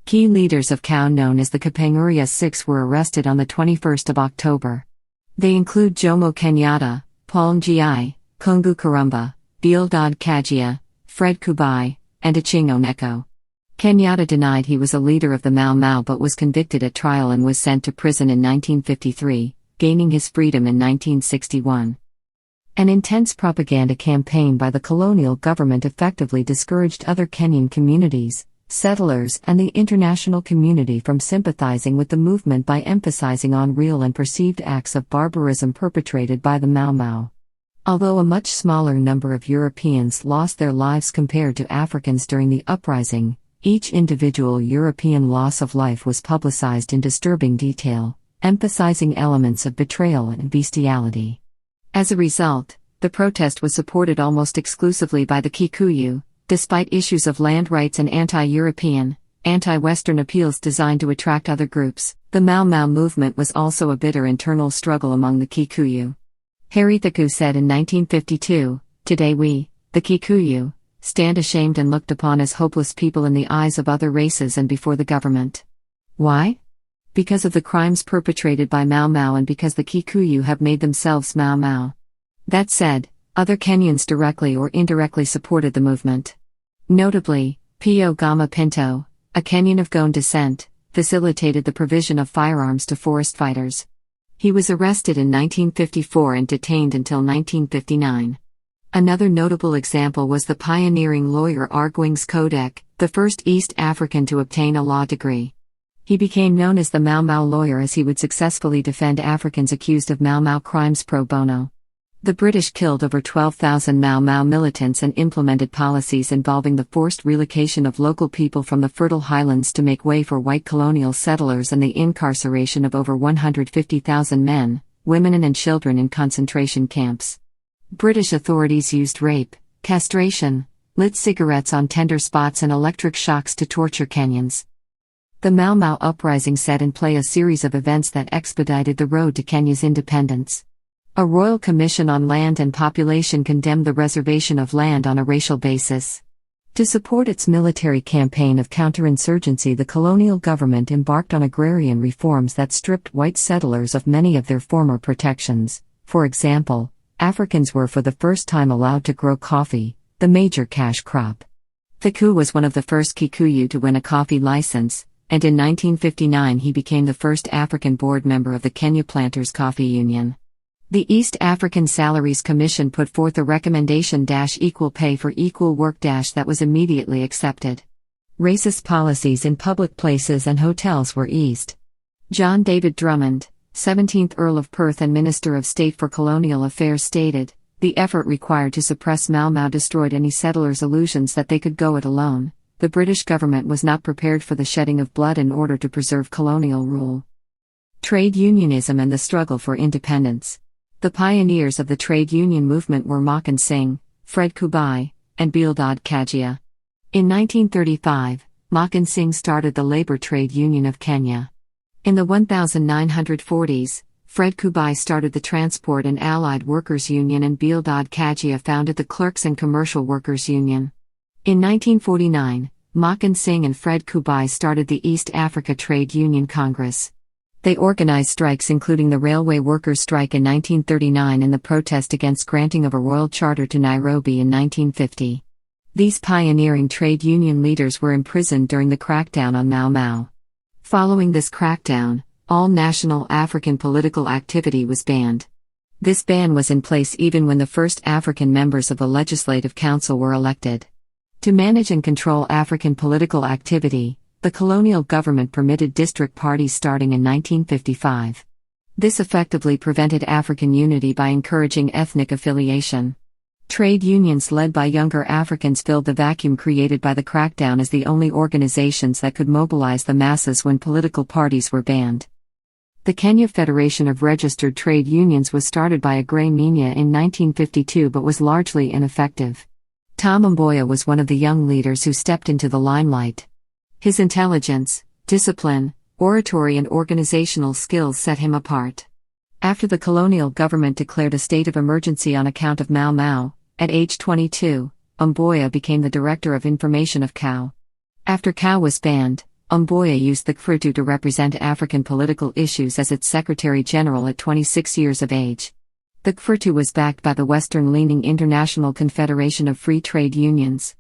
Key leaders of KAU, known as the Kapenguria Six, were arrested on the 21st of October. They include Jomo Kenyatta, Paul Ngiai, Kungu Karumba, Bildad Kajia, Fred Kubai, and Aching Oneko. Kenyatta denied he was a leader of the Mau Mau but was convicted at trial and was sent to prison in 1953, gaining his freedom in 1961. An intense propaganda campaign by the colonial government effectively discouraged other Kenyan communities, settlers, and the international community from sympathizing with the movement by emphasizing on real and perceived acts of barbarism perpetrated by the Mau Mau. Although a much smaller number of Europeans lost their lives compared to Africans during the uprising, each individual European loss of life was publicized in disturbing detail, emphasizing elements of betrayal and bestiality. As a result, the protest was supported almost exclusively by the Kikuyu, despite issues of land rights and anti-European, anti-Western appeals designed to attract other groups. The Mau Mau movement was also a bitter internal struggle among the Kikuyu. Harry Thiku said in 1952, "Today we, the Kikuyu, stand ashamed and looked upon as hopeless people in the eyes of other races and before the government. Why? Because of the crimes perpetrated by Mau Mau and because the Kikuyu have made themselves Mau Mau." That said, other Kenyans directly or indirectly supported the movement. Notably, Pio Gama Pinto, a Kenyan of Goan descent, facilitated the provision of firearms to forest fighters. He was arrested in 1954 and detained until 1959. Another notable example was the pioneering lawyer Arguings Kodek, the first East African to obtain a law degree. He became known as the Mau Mau lawyer as he would successfully defend Africans accused of Mau Mau crimes pro bono. The British killed over 12,000 Mau Mau militants and implemented policies involving the forced relocation of local people from the fertile highlands to make way for white colonial settlers and the incarceration of over 150,000 men, women and children in concentration camps. British authorities used rape, castration, lit cigarettes on tender spots and electric shocks to torture Kenyans. The Mao Mao Uprising set in play a series of events that expedited the road to Kenya's independence. A royal commission on land and population condemned the reservation of land on a racial basis. To support its military campaign of counterinsurgency, the colonial government embarked on agrarian reforms that stripped white settlers of many of their former protections. For example, Africans were for the first time allowed to grow coffee, the major cash crop. Kikuyu was one of the first Kikuyu to win a coffee license, and in 1959 he became the first African board member of the Kenya Planters Coffee Union. The East African Salaries Commission put forth a recommendation equal pay for equal work that was immediately accepted. Racist policies in public places and hotels were eased. John David Drummond, 17th Earl of Perth and Minister of State for Colonial Affairs, stated, "The effort required to suppress Mau Mau destroyed any settlers' illusions that they could go it alone. The British government was not prepared for the shedding of blood in order to preserve colonial rule." Trade unionism and the struggle for independence. The pioneers of the trade union movement were Maken Singh, Fred Kubai, and Bildad Kajia. In 1935, Maken Singh started the Labour Trade Union of Kenya. In the 1940s, Fred Kubai started the Transport and Allied Workers Union, and Bildad Kajia founded the Clerks and Commercial Workers Union. In 1949, Maken Singh and Fred Kubai started the East Africa Trade Union Congress. They organized strikes, including the railway workers' strike in 1939 and the protest against granting of a royal charter to Nairobi in 1950. These pioneering trade union leaders were imprisoned during the crackdown on Mau Mau. Following this crackdown, all national African political activity was banned. This ban was in place even when the first African members of the Legislative Council were elected. To manage and control African political activity, the colonial government permitted district parties starting in 1955. This effectively prevented African unity by encouraging ethnic affiliation. Trade unions led by younger Africans filled the vacuum created by the crackdown as the only organizations that could mobilize the masses when political parties were banned. The Kenya Federation of Registered Trade Unions was started by Agrey Minya in 1952 but was largely ineffective. Tom Mboya was one of the young leaders who stepped into the limelight. His intelligence, discipline, oratory and organizational skills set him apart. After the colonial government declared a state of emergency on account of Mau Mau, at age 22, Mboya became the Director of Information of COW. After COW was banned, Mboya used the Kikuyu to represent African political issues as its Secretary General at 26 years of age. The Kikuyu was backed by the Western-leaning International Confederation of Free Trade Unions.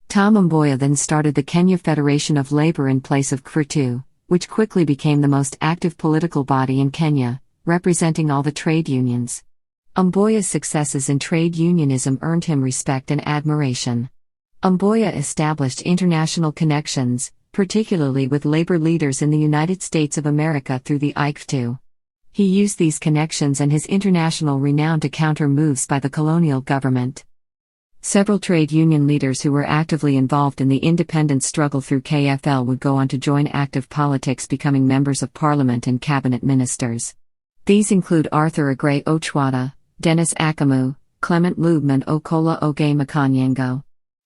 Tom Mboya then started the Kenya Federation of Labour in place of Kikuyu, which quickly became the most active political body in Kenya, representing all the trade unions. Mboya's successes in trade unionism earned him respect and admiration. Mboya established international connections, particularly with labor leaders in the United States of America through the Kikuyu. He used these connections and his international renown to counter moves by the colonial government. Several trade union leaders who were actively involved in the independence struggle through KFL would go on to join active politics, becoming members of parliament and cabinet ministers. These include Arthur Agrey Ochwada, Dennis Akamu, Clement Lubman and Okola Oge Makanyengo.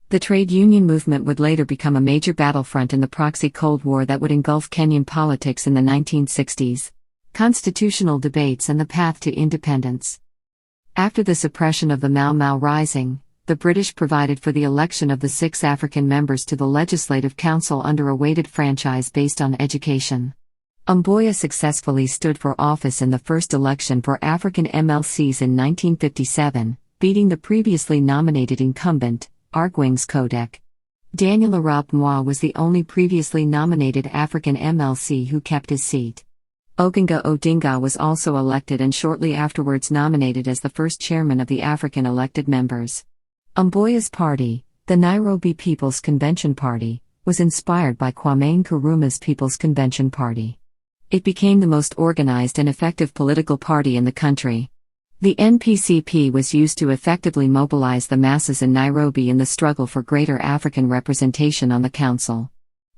The trade union movement would later become a major battlefront in the proxy Cold War that would engulf Kenyan politics in the 1960s. Constitutional debates and the path to independence. After the suppression of the Mau Mau Rising, the British provided for the election of the 6 African members to the Legislative Council under a weighted franchise based on education. Mboya successfully stood for office in the first election for African MLCs in 1957, beating the previously nominated incumbent, Arguings Kodek. Daniel Arap Moi was the only previously nominated African MLC who kept his seat. Oginga Odinga was also elected and shortly afterwards nominated as the first chairman of the African elected members. Mboya's party, the Nairobi People's Convention Party, was inspired by Kwame Nkrumah's People's Convention Party. It became the most organized and effective political party in the country. The NPCP was used to effectively mobilize the masses in Nairobi in the struggle for greater African representation on the council.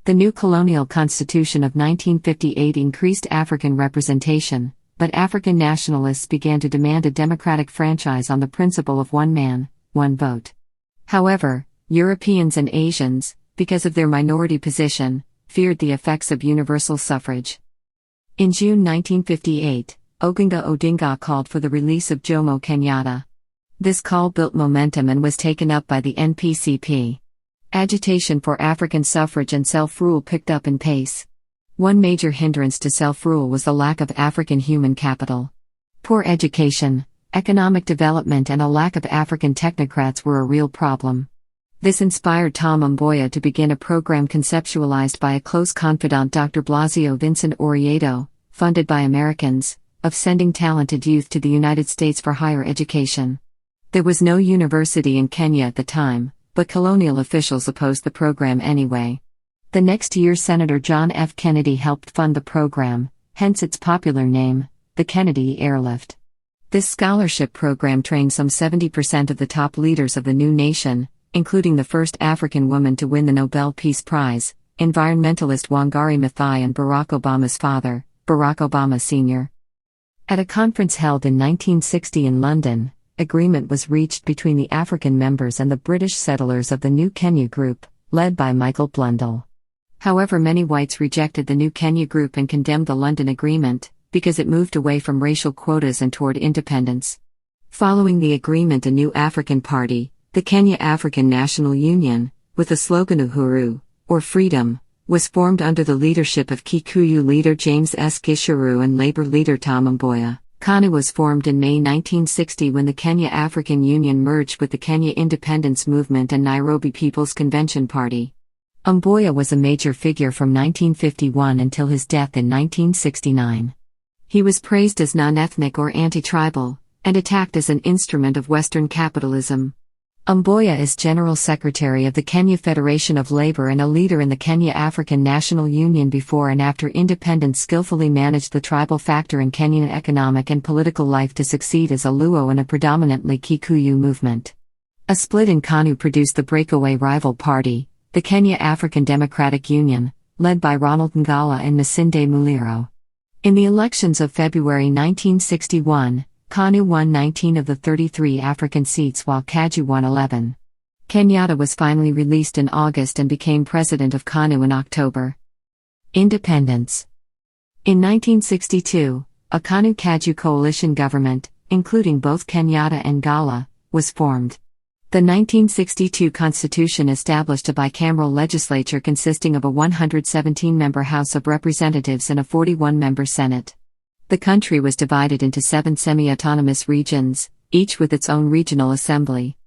The new colonial constitution of 1958 increased African representation, but African nationalists began to demand a democratic franchise on the principle of one man, one vote. However, Europeans and Asians, because of their minority position, feared the effects of universal suffrage. In June 1958, Oginga Odinga called for the release of Jomo Kenyatta. This call built momentum and was taken up by the NPCP. Agitation for African suffrage and self-rule picked up in pace. One major hindrance to self-rule was the lack of African human capital. Poor education, economic development and a lack of African technocrats were a real problem. This inspired Tom Mboya to begin a program conceptualized by a close confidant, Dr. Blasio Vincent Oriedo, funded by Americans, of sending talented youth to the United States for higher education. There was no university in Kenya at the time, but colonial officials opposed the program anyway. The next year Senator John F. Kennedy helped fund the program, hence its popular name, the Kennedy Airlift. This scholarship program trained some 70% of the top leaders of the new nation, including the first African woman to win the Nobel Peace Prize, environmentalist Wangari Maathai and Barack Obama's father, Barack Obama Sr. At a conference held in 1960 in London, agreement was reached between the African members and the British settlers of the New Kenya Group, led by Michael Blundell. However, many whites rejected the New Kenya Group and condemned the London Agreement, because it moved away from racial quotas and toward independence. Following the agreement, a new African party, the Kenya African National Union, with the slogan Uhuru, or freedom, was formed under the leadership of Kikuyu leader James S. Gichuru and Labour leader Tom Mboya. KANU was formed in May 1960 when the Kenya African Union merged with the Kenya Independence Movement and Nairobi People's Convention Party. Mboya was a major figure from 1951 until his death in 1969. He was praised as non-ethnic or anti-tribal, and attacked as an instrument of Western capitalism. Mboya is General Secretary of the Kenya Federation of Labour and a leader in the Kenya African National Union. Before and after independence, skillfully managed the tribal factor in Kenyan economic and political life to succeed as a Luo in a predominantly Kikuyu movement. A split in KANU produced the breakaway rival party, the Kenya African Democratic Union, led by Ronald Ngala and Masinde Muliro. In the elections of February 1961, KANU won 19 of the 33 African seats while KAJU won 11. Kenyatta was finally released in August and became president of KANU in October. Independence. In 1962, a KANU-KAJU coalition government, including both Kenyatta and Ngala, was formed. The 1962 constitution established a bicameral legislature consisting of a 117-member House of Representatives and a 41-member Senate. The country was divided into 7 semi-autonomous regions, each with its own regional assembly.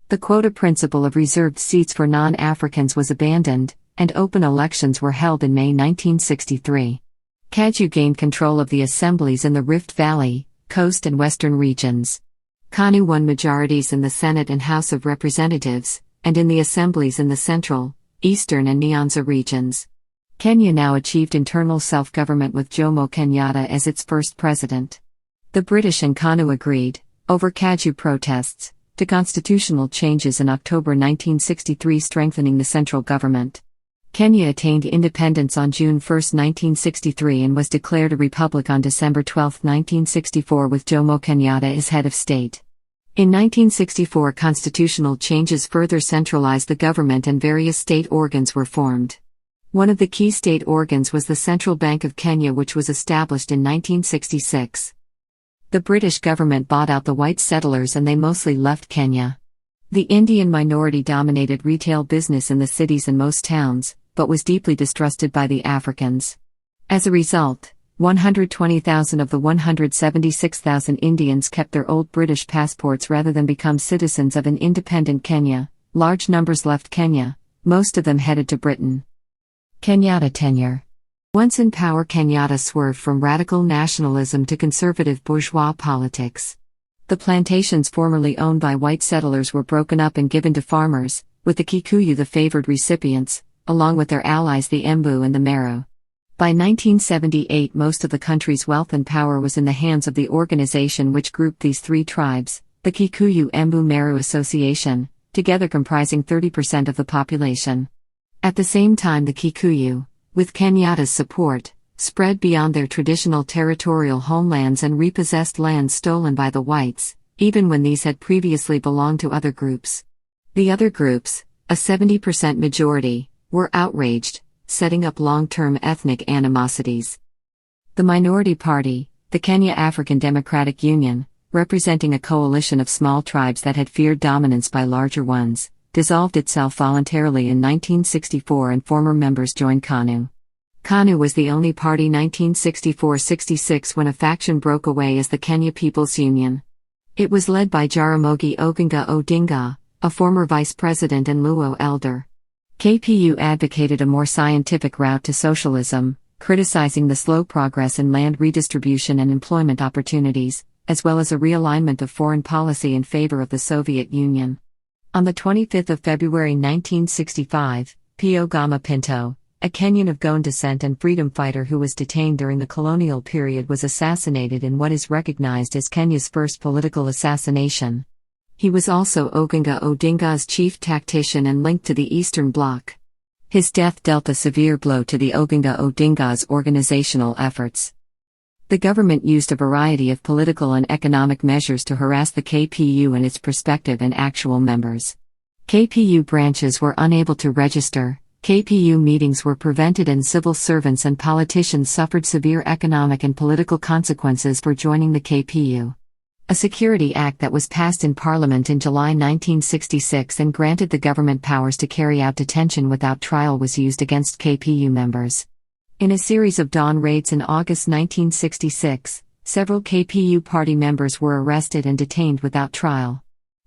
The quota principle of reserved seats for non-Africans was abandoned, and open elections were held in May 1963. KAJU gained control of the assemblies in the Rift Valley, Coast and Western regions. KANU won majorities in the Senate and House of Representatives, and in the assemblies in the Central, Eastern and Nyanza regions. Kenya now achieved internal self-government with Jomo Kenyatta as its first president. The British and KANU agreed, over KAJU protests, to constitutional changes in October 1963, strengthening the central government. Kenya attained independence on June 1, 1963 and was declared a republic on December 12, 1964 with Jomo Kenyatta as head of state. In 1964, constitutional changes further centralized the government and various state organs were formed. One of the key state organs was the Central Bank of Kenya, which was established in 1966. The British government bought out the white settlers and they mostly left Kenya. The Indian minority dominated retail business in the cities and most towns, but was deeply distrusted by the Africans. As a result, 120,000 of the 176,000 Indians kept their old British passports rather than become citizens of an independent Kenya. Large numbers left Kenya, most of them headed to Britain. Kenyatta Tenure. Once in power, Kenyatta swerved from radical nationalism to conservative bourgeois politics. The plantations formerly owned by white settlers were broken up and given to farmers, with the Kikuyu the favored recipients, along with their allies the Embu and the Meru. By 1978, most of the country's wealth and power was in the hands of the organization which grouped these 3 tribes, the Kikuyu Embu Meru Association, together comprising 30% of the population. At the same time, the Kikuyu, with Kenyatta's support, spread beyond their traditional territorial homelands and repossessed lands stolen by the whites, even when these had previously belonged to other groups. The other groups, a 70% majority, were outraged, setting up long-term ethnic animosities. The minority party, the Kenya African Democratic Union, representing a coalition of small tribes that had feared dominance by larger ones, dissolved itself voluntarily in 1964 and former members joined KANU. KANU was the only party 1964-66 when a faction broke away as the Kenya People's Union. It was led by Jaramogi Oginga Odinga, a former vice president and Luo elder. KPU advocated a more scientific route to socialism, criticizing the slow progress in land redistribution and employment opportunities, as well as a realignment of foreign policy in favor of the Soviet Union. On the 25th of February 1965, Pio Gama Pinto, a Kenyan of Goan descent and freedom fighter who was detained during the colonial period, was assassinated in what is recognized as Kenya's first political assassination. He was also Oginga Odinga's chief tactician and linked to the Eastern Bloc. His death dealt a severe blow to the Oginga Odinga's organizational efforts. The government used a variety of political and economic measures to harass the KPU and its prospective and actual members. KPU branches were unable to register, KPU meetings were prevented, and civil servants and politicians suffered severe economic and political consequences for joining the KPU. A Security Act that was passed in Parliament in July 1966 and granted the government powers to carry out detention without trial was used against KPU members. In a series of dawn raids in August 1966, several KPU party members were arrested and detained without trial.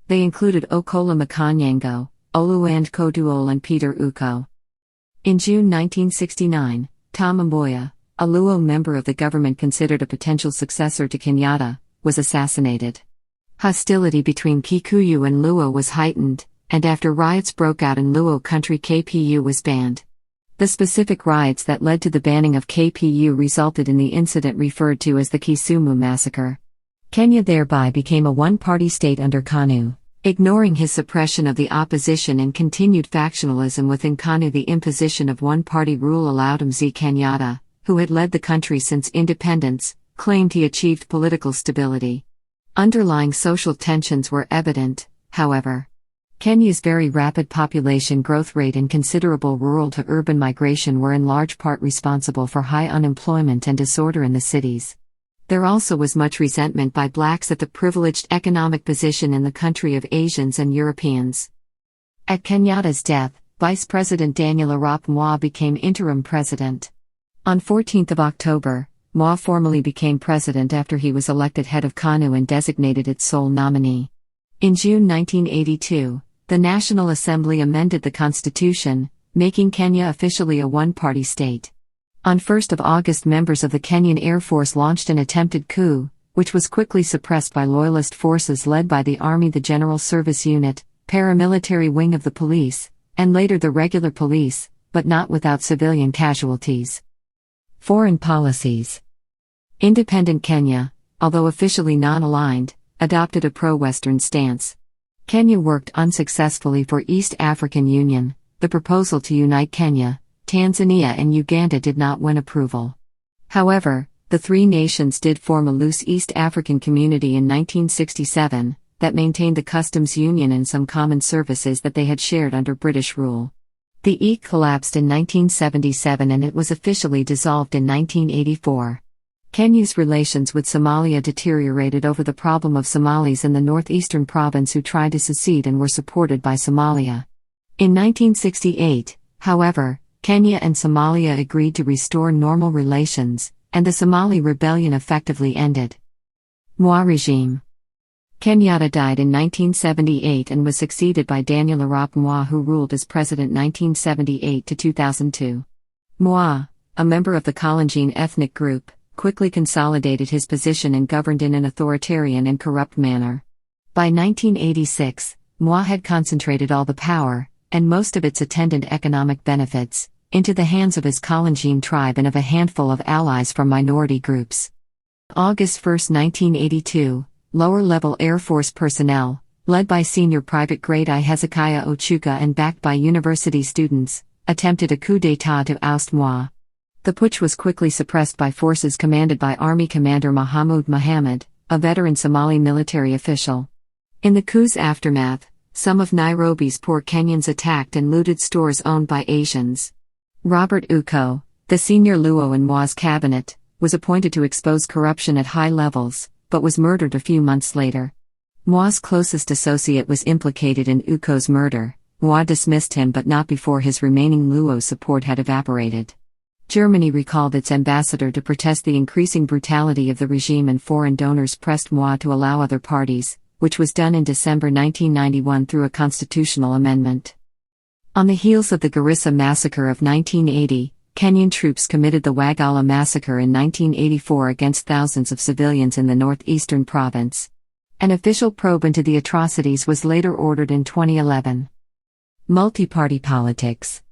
They included Okola Makanyango, Oluwand Koduol, and Peter Uko. In June 1969, Tom Mboya, a Luo member of the government considered a potential successor to Kenyatta, was assassinated. Hostility between Kikuyu and Luo was heightened, and after riots broke out in Luo country, KPU was banned. The specific riots that led to the banning of KPU resulted in the incident referred to as the Kisumu Massacre. Kenya thereby became a one-party state under KANU. Ignoring his suppression of the opposition and continued factionalism within KANU, the imposition of one-party rule allowed Mzee Kenyatta, who had led the country since independence, claimed he achieved political stability. Underlying social tensions were evident, however. Kenya's very rapid population growth rate and considerable rural to urban migration were in large part responsible for high unemployment and disorder in the cities. There also was much resentment by blacks at the privileged economic position in the country of Asians and Europeans. At Kenyatta's death, Vice President Daniel Arap Moi became interim president. On 14 October, Moi formally became president after he was elected head of KANU and designated its sole nominee. In June 1982, the National Assembly amended the constitution, making Kenya officially a one-party state. On 1 August, members of the Kenyan Air Force launched an attempted coup, which was quickly suppressed by loyalist forces led by the Army, the General Service Unit, paramilitary wing of the police, and later the regular police, but not without civilian casualties. Foreign policies. Independent Kenya, although officially non-aligned, adopted a pro-Western stance. Kenya worked unsuccessfully for East African Union. The proposal to unite Kenya, Tanzania and Uganda did not win approval. However, the three nations did form a loose East African community in 1967, that maintained the customs union and some common services that they had shared under British rule. The EAC collapsed in 1977 and it was officially dissolved in 1984. Kenya's relations with Somalia deteriorated over the problem of Somalis in the northeastern province who tried to secede and were supported by Somalia. In 1968, however, Kenya and Somalia agreed to restore normal relations, and the Somali rebellion effectively ended. Moi regime. Kenyatta died in 1978 and was succeeded by Daniel Arap Moi, who ruled as president 1978 to 2002. Moi, a member of the Kalenjin ethnic group, quickly consolidated his position and governed in an authoritarian and corrupt manner. By 1986, Moi had concentrated all the power, and most of its attendant economic benefits, into the hands of his Kalenjin tribe and of a handful of allies from minority groups. August 1, 1982, lower-level Air Force personnel, led by Senior Private Grade I Hezekiah Ochuka and backed by university students, attempted a coup d'état to oust Moi. The putsch was quickly suppressed by forces commanded by Army Commander Mahmoud Mohammed, a veteran Somali military official. In the coup's aftermath, some of Nairobi's poor Kenyans attacked and looted stores owned by Asians. Robert Uko, the senior Luo in Mwa's cabinet, was appointed to expose corruption at high levels, but was murdered a few months later. Mwa's closest associate was implicated in Uko's murder. Mwa dismissed him but not before his remaining Luo support had evaporated. Germany recalled its ambassador to protest the increasing brutality of the regime, and foreign donors pressed Mwa to allow other parties, which was done in December 1991 through a constitutional amendment. On the heels of the Garissa Massacre of 1980, Kenyan troops committed the Wagala Massacre in 1984 against thousands of civilians in the northeastern province. An official probe into the atrocities was later ordered in 2011. Multi-party politics.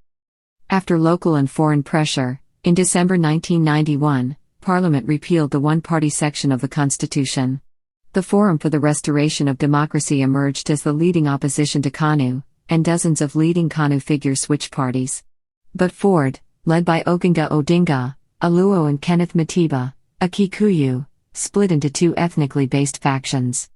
After local and foreign pressure, in December 1991, Parliament repealed the one-party section of the Constitution. The Forum for the Restoration of Democracy emerged as the leading opposition to KANU, and dozens of leading KANU figures switched parties. But Ford, led by Oginga Odinga, a Luo, and Kenneth Matiba, a Kikuyu, split into two ethnically based factions.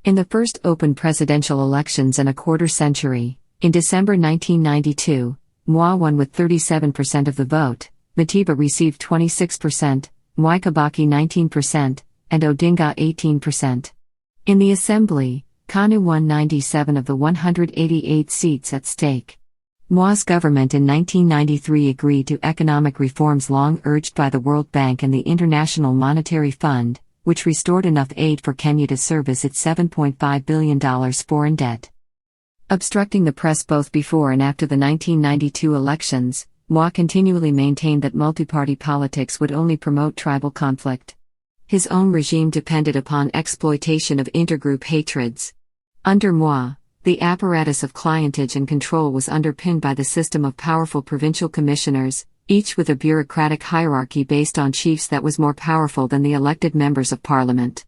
In the first open presidential elections in a quarter century, in December 1992, Mwa won with 37% of the vote, Matiba received 26%, Mwai Kibaki 19%, and Odinga 18%. In the assembly, KANU won 97 of the 188 seats at stake. Mwa's government in 1993 agreed to economic reforms long urged by the World Bank and the International Monetary Fund, which restored enough aid for Kenya to service its $7.5 billion foreign debt. Obstructing the press both before and after the 1992 elections, Mwa continually maintained that multi-party politics would only promote tribal conflict. His own regime depended upon exploitation of intergroup hatreds. Under Mwa, the apparatus of clientage and control was underpinned by the system of powerful provincial commissioners, each with a bureaucratic hierarchy based on chiefs that was more powerful than the elected members of parliament.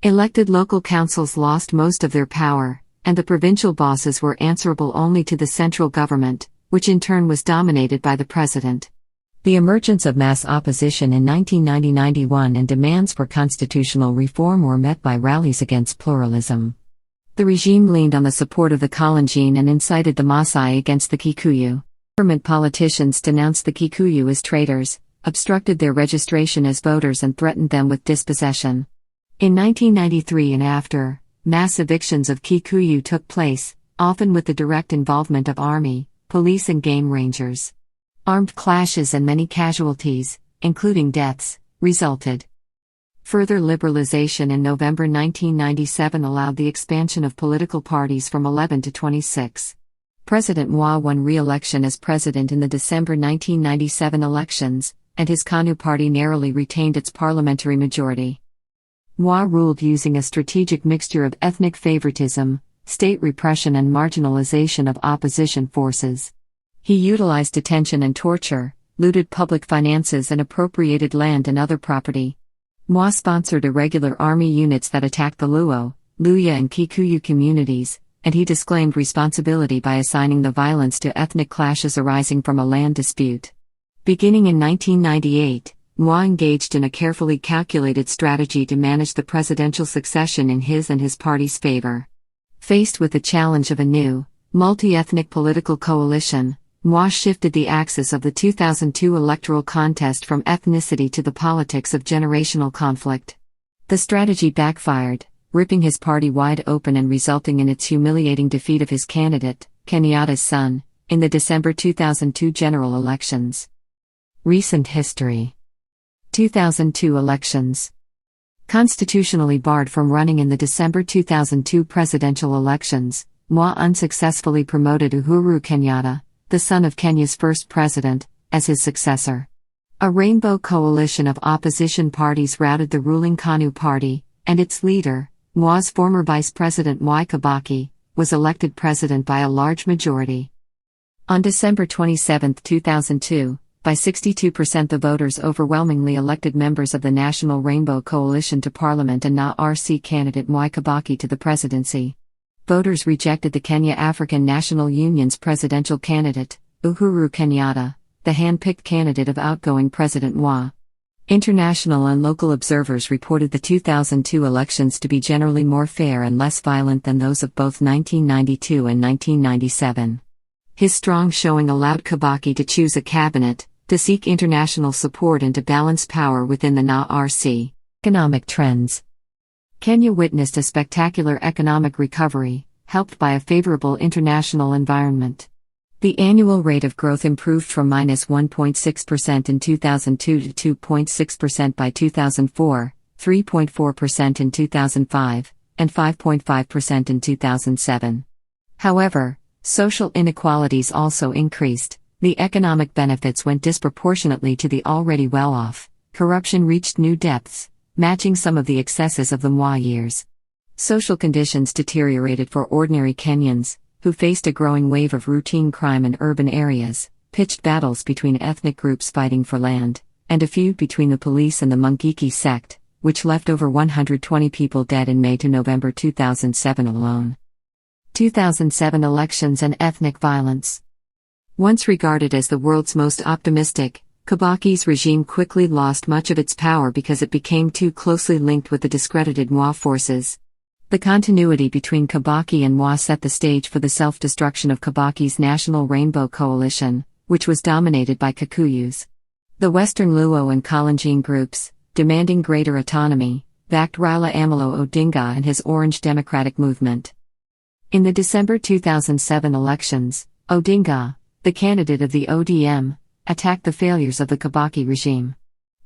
Elected local councils lost most of their power, and the provincial bosses were answerable only to the central government, which in turn was dominated by the president. The emergence of mass opposition in 1990-91 and demands for constitutional reform were met by rallies against pluralism. The regime leaned on the support of the Kalenjin and incited the Maasai against the Kikuyu. Government politicians denounced the Kikuyu as traitors, obstructed their registration as voters, and threatened them with dispossession. In 1993 and after, mass evictions of Kikuyu took place, often with the direct involvement of army, police, and game rangers. Armed clashes and many casualties, including deaths, resulted. Further liberalization in November 1997 allowed the expansion of political parties from 11 to 26. President Mwa won re-election as president in the December 1997 elections, and his KANU party narrowly retained its parliamentary majority. Mwa ruled using a strategic mixture of ethnic favoritism, state repression, and marginalization of opposition forces. He utilized detention and torture, looted public finances, and appropriated land and other property. Mwa sponsored irregular army units that attacked the Luo, Luya, and Kikuyu communities, and he disclaimed responsibility by assigning the violence to ethnic clashes arising from a land dispute. Beginning in 1998, Mwa engaged in a carefully calculated strategy to manage the presidential succession in his and his party's favor. Faced with the challenge of a new, multi-ethnic political coalition, Mwa shifted the axis of the 2002 electoral contest from ethnicity to the politics of generational conflict. The strategy backfired, ripping his party wide open and resulting in its humiliating defeat of his candidate, Kenyatta's son, in the December 2002 general elections. Recent history. 2002 elections. Constitutionally barred from running in the December 2002 presidential elections, Mwa unsuccessfully promoted Uhuru Kenyatta, the son of Kenya's first president, as his successor. A rainbow coalition of opposition parties routed the ruling KANU party, and its leader, Mwa's former vice president Mwai Kibaki, was elected president by a large majority. On December 27, 2002, by 62% the voters overwhelmingly elected members of the National Rainbow Coalition to Parliament and Na-RC candidate Mwai Kibaki to the presidency. Voters rejected the Kenya African National Union's presidential candidate, Uhuru Kenyatta, the hand-picked candidate of outgoing President Mwa. International and local observers reported the 2002 elections to be generally more fair and less violent than those of both 1992 and 1997. His strong showing allowed Kibaki to choose a cabinet, to seek international support and to balance power within the NARC. Economic trends. Kenya witnessed a spectacular economic recovery, helped by a favorable international environment. The annual rate of growth improved from -1.6% in 2002 to 2.6% by 2004, 3.4% in 2005, and 5.5% in 2007. However, social inequalities also increased. The economic benefits went disproportionately to the already well-off. Corruption reached new depths, matching some of the excesses of the Moi years. Social conditions deteriorated for ordinary Kenyans, who faced a growing wave of routine crime in urban areas, pitched battles between ethnic groups fighting for land, and a feud between the police and the Mungiki sect, which left over 120 people dead in May to November 2007 alone. 2007 elections and ethnic violence. Once regarded as the world's most optimistic, Kibaki's regime quickly lost much of its power because it became too closely linked with the discredited Moi forces. The continuity between Kibaki and Moi set the stage for the self-destruction of Kibaki's National Rainbow Coalition, which was dominated by Kikuyus. The Western Luo and Kalenjin groups, demanding greater autonomy, backed Raila Amolo Odinga and his Orange Democratic Movement. In the December 2007 elections, Odinga, the candidate of the ODM, attacked the failures of the Kibaki regime.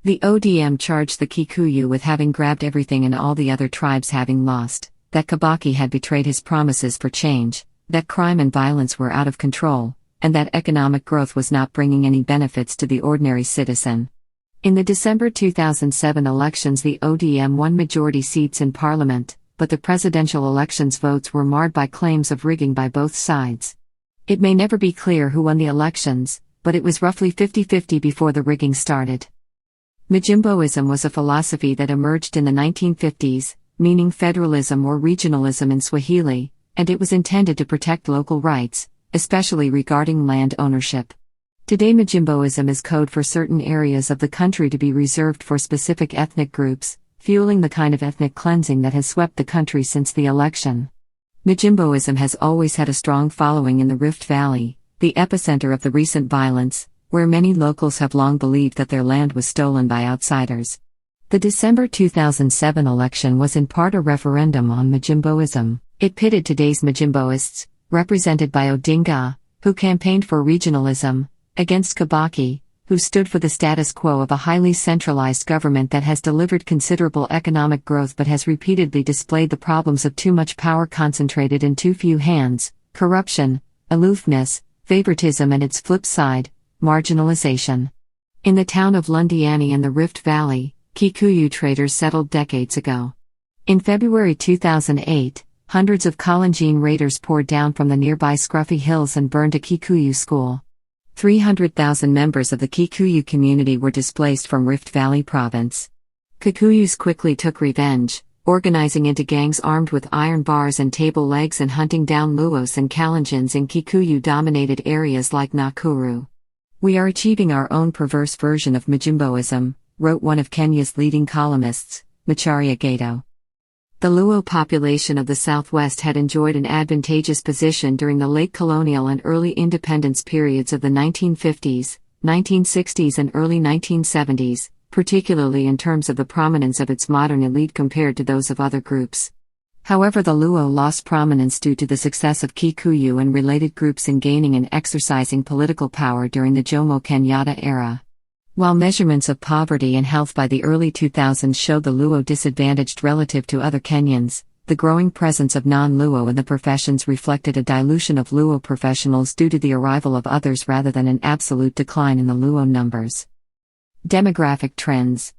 The ODM charged the Kikuyu with having grabbed everything and all the other tribes having lost, that Kibaki had betrayed his promises for change, that crime and violence were out of control, and that economic growth was not bringing any benefits to the ordinary citizen. In the December 2007 elections, the ODM won majority seats in parliament, but the presidential elections votes were marred by claims of rigging by both sides. It may never be clear who won the elections, but it was roughly 50-50 before the rigging started. Majimboism was a philosophy that emerged in the 1950s, meaning federalism or regionalism in Swahili, and it was intended to protect local rights, especially regarding land ownership. Today, Majimboism is code for certain areas of the country to be reserved for specific ethnic groups, fueling the kind of ethnic cleansing that has swept the country since the election. Majimboism has always had a strong following in the Rift Valley, the epicenter of the recent violence, where many locals have long believed that their land was stolen by outsiders. The December 2007 election was in part a referendum on Majimboism. It pitted today's Majimboists, represented by Odinga, who campaigned for regionalism, against Kibaki, who stood for the status quo of a highly centralized government that has delivered considerable economic growth but has repeatedly displayed the problems of too much power concentrated in too few hands, corruption, aloofness, favoritism and its flip side, marginalization. In the town of Lundiani in the Rift Valley, Kikuyu traders settled decades ago. In February 2008, hundreds of Kalenjin raiders poured down from the nearby Scruffy Hills and burned a Kikuyu school. 300,000 members of the Kikuyu community were displaced from Rift Valley province. Kikuyus quickly took revenge, organizing into gangs armed with iron bars and table legs and hunting down Luos and Kalenjins in Kikuyu-dominated areas like Nakuru. "We are achieving our own perverse version of Majimboism," wrote one of Kenya's leading columnists, Macharia Gato. The Luo population of the southwest had enjoyed an advantageous position during the late colonial and early independence periods of the 1950s, 1960s and early 1970s, particularly in terms of the prominence of its modern elite compared to those of other groups. However, the Luo lost prominence due to the success of Kikuyu and related groups in gaining and exercising political power during the Jomo Kenyatta era. While measurements of poverty and health by the early 2000s showed the Luo disadvantaged relative to other Kenyans, the growing presence of non-Luo in the professions reflected a dilution of Luo professionals due to the arrival of others rather than an absolute decline in the Luo numbers. Demographic trends.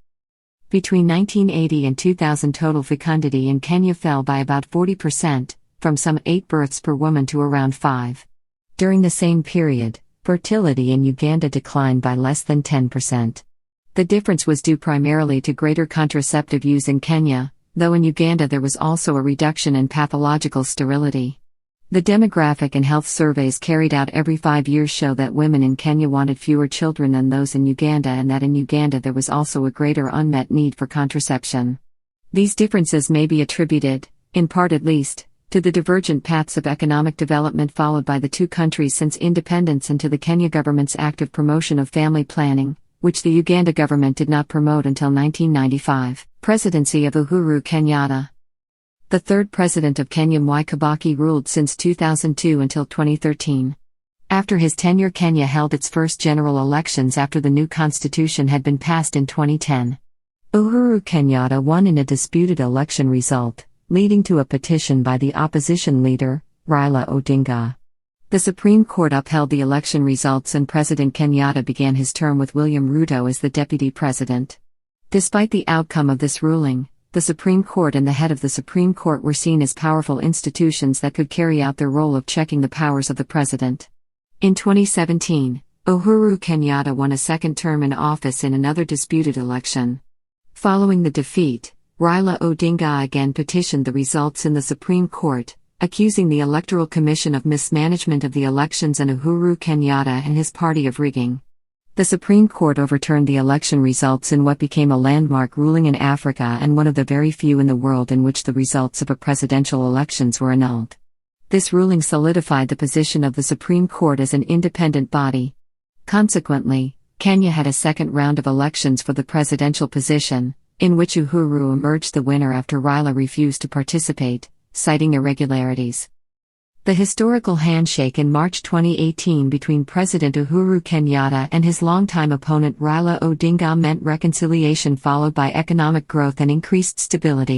Between 1980 and 2000, total fecundity in Kenya fell by about 40%, from some 8 births per woman to around 5. During the same period, fertility in Uganda declined by less than 10%. The difference was due primarily to greater contraceptive use in Kenya, though in Uganda there was also a reduction in pathological sterility. The demographic and health surveys carried out every 5 years show that women in Kenya wanted fewer children than those in Uganda, and that in Uganda there was also a greater unmet need for contraception. These differences may be attributed, in part at least, to the divergent paths of economic development followed by the two countries since independence and to the Kenya government's active promotion of family planning, which the Uganda government did not promote until 1995. Presidency of Uhuru Kenyatta. The third president of Kenya, Mwai Kibaki, ruled since 2002 until 2013. After his tenure, Kenya held its first general elections after the new constitution had been passed in 2010. Uhuru Kenyatta won in a disputed election result, leading to a petition by the opposition leader, Raila Odinga. The Supreme Court upheld the election results and President Kenyatta began his term with William Ruto as the deputy president. Despite the outcome of this ruling, the Supreme Court and the head of the Supreme Court were seen as powerful institutions that could carry out their role of checking the powers of the president. In 2017, Uhuru Kenyatta won a second term in office in another disputed election. Following the defeat, Raila Odinga again petitioned the results in the Supreme Court, accusing the Electoral Commission of mismanagement of the elections and Uhuru Kenyatta and his party of rigging. The Supreme Court overturned the election results in what became a landmark ruling in Africa and one of the very few in the world in which the results of a presidential elections were annulled. This ruling solidified the position of the Supreme Court as an independent body. Consequently, Kenya had a second round of elections for the presidential position, in which Uhuru emerged the winner after Raila refused to participate, citing irregularities. The historical handshake in March 2018 between President Uhuru Kenyatta and his longtime opponent Raila Odinga meant reconciliation followed by economic growth and increased stability.